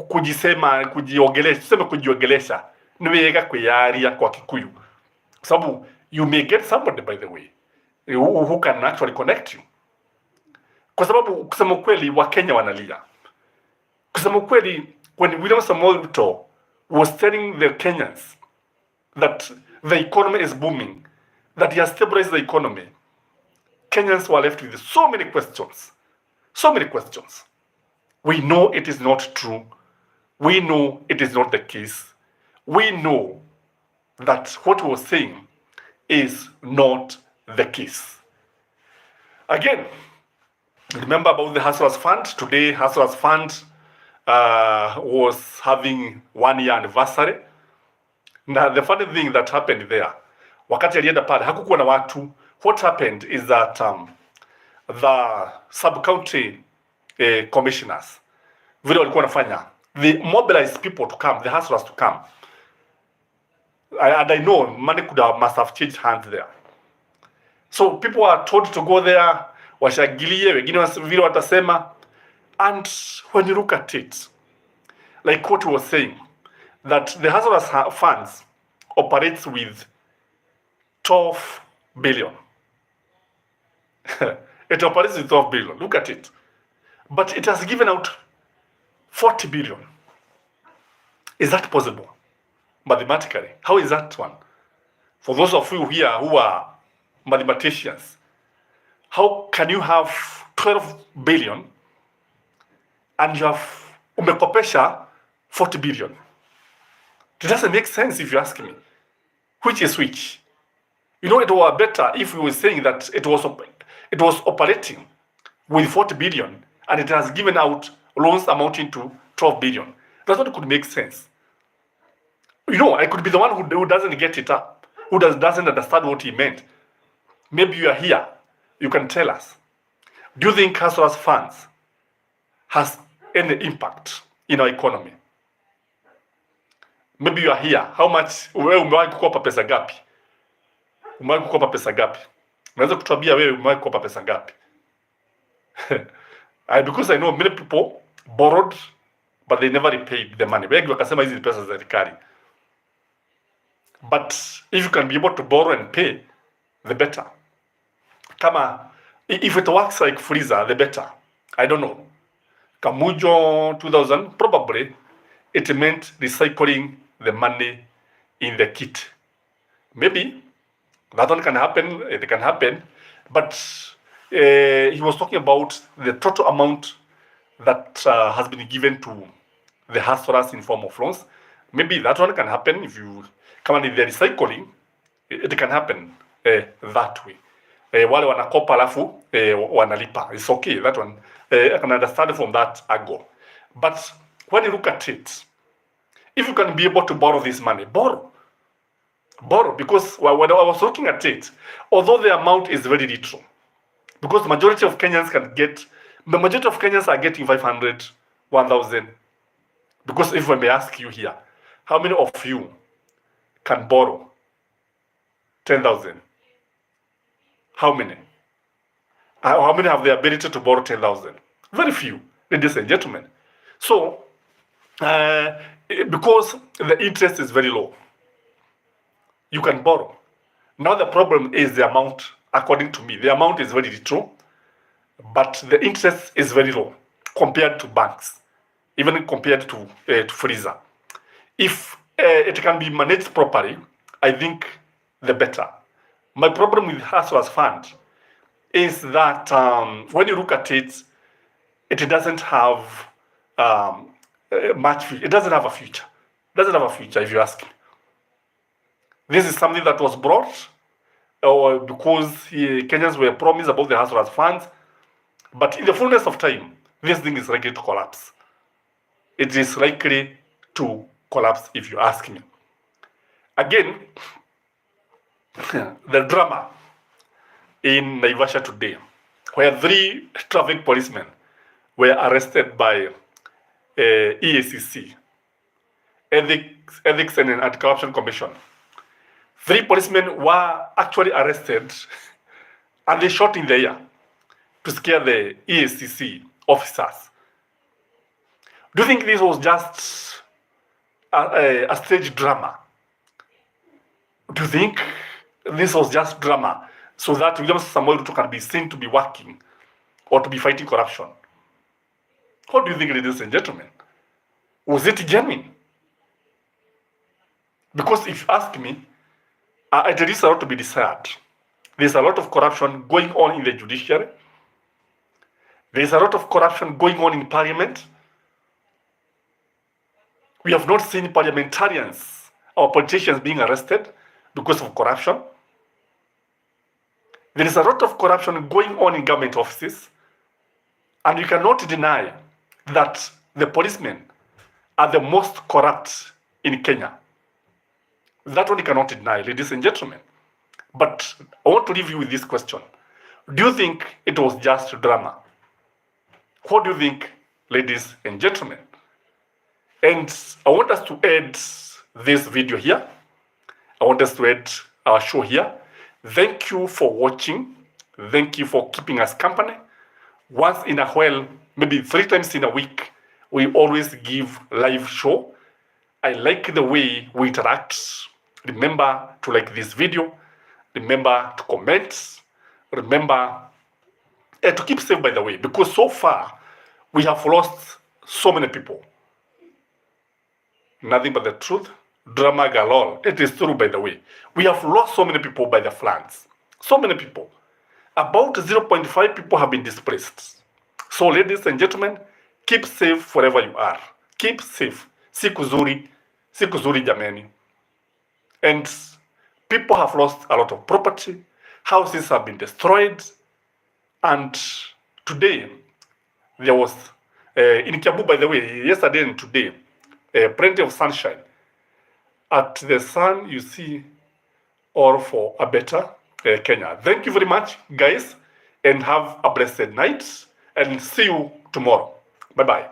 kujisema, kujiongelesha, tuseme kujiongelesha. Ni wega kuyaria kwa Kikuyu. Kwa sababu you may get somebody, by the way, who can actually connect you. Kwa sababu kusema kweli Wakenya wanalia. Kusema kweli, when William Samoei Ruto was telling the Kenyans that the economy is booming, that he has stabilized the economy, Kenyans were left with so many questions. So many questions. We know it is not true. We know it is not the case. We know that what he was saying is not the case. Again, remember about the Hustlers Fund. Today, Hustlers Fund was having 1-year anniversary. Now, the funny thing that happened there, wakati alienda pale hakukuwa na watu. What happened is that the sub-county commissioners vile walikuwa wanafanya, they mobilized people to come, the hustlers to come. And I know money must have changed hands there. So people are told to go there, washangilie, wengine vile watasema. And when you look at it, like what he was saying, that the Hustlers Funds operates with 12 billion. It operates with 12 billion. Look at it. But it has given out 40 billion. Is that possible? Mathematically, how is that one? For those of you here who are mathematicians, how can you have 12 billion and you have umekopesha 40 billion? It doesn't make sense if you ask me. Which is which? You know, it was better if we were saying that it was operating with 40 billion and it has given out loans amounting to 12 billion. That's what could make sense. You know, I could be the one who doesn't get it up, who doesn't understand what he meant. Maybe you are here. You can tell us. Do you think Hustlers Funds has any impact in our economy? Maybe you are here. How much? Wewe umewahi kukopa pesa gapi? Umewahi kukopa pesa gapi? Unaweza kutuambia wewe umewahi kukopa pesa gapi? Because I know many people borrowed but they never repaid the money. Wengi wakasema hizi pesa za serikali. But if you can be able to borrow and pay, the better. Kama if it works like Freezer, the better. I don't know. Kamujo 2000, probably it meant recycling the money in the kit. Maybe that one can happen, it can happen, but he was talking about the total amount that has been given to the hustlers in form of loans. Maybe that one can happen if you come in the recycling, it can happen that way. Wale wanakopa alafu wanalipa. It's okay, that one. I can understand from that angle. But when you look at it, if you can be able to borrow this money, borrow. Because when I was looking at it, although the amount is very little, because the majority of Kenyans are getting 500, 1,000. Because if I may ask you here, how many of you can borrow 10,000? How many? How many have the ability to borrow 10,000? Very few, ladies and gentlemen. So, because the interest is very low. You can borrow. Now the problem is the amount. According to me, the amount is very little, but the interest is very low compared to banks, even compared to Freezer. If it can be managed properly, I think the better. My problem with Hustlers Fund is that when you look at it, it doesn't have much. It doesn't have a future. It doesn't have a future, if you ask me. This is something that was brought because Kenyans were promised about the Hustlers Funds, but in the fullness of time, this thing is likely to collapse. It is likely to collapse, if you ask me. Again, the drama in Naivasha today, where 3 traffic policemen were arrested by EACC, Ethics and Anti-Corruption Commission. 3 policemen were actually arrested and they shot in the air to scare the EACC officers. Do you think this was just a stage drama? Do you think this was just drama so that William Samoei Ruto can be seen to be working or to be fighting corruption? What do you think, ladies and gentlemen? Was it genuine? Because if you ask me, it is a lot to be desired. There's a lot of corruption going on in the judiciary. There's a lot of corruption going on in parliament. We have not seen parliamentarians or politicians being arrested because of corruption. There is a lot of corruption going on in government offices. And you cannot deny that the policemen are the most corrupt in Kenya. That one you cannot deny, ladies and gentlemen. But I want to leave you with this question. Do you think it was just drama? What do you think, ladies and gentlemen? And I want us to end this video here. I want us to end our show here. Thank you for watching. Thank you for keeping us company. Once in a while, maybe 3 times in a week, we always give live show. I like the way we interact. Remember to like this video. Remember to comment. Remember to keep safe, by the way, because so far we have lost so many people. Nothing but the truth. Drama galore. It is true, by the way. We have lost so many people by the floods. So many people. About 0.5 people have been displaced. So, ladies and gentlemen, keep safe wherever you are. Keep safe. Siku zuri jameni. And people have lost a lot of property. Houses have been destroyed. And today, there was, in Kiambu, by the way, yesterday and today, plenty of sunshine. At the sun, you see all for a better Kenya. Thank you very much, guys, and have a blessed night, and see you tomorrow. Bye-bye.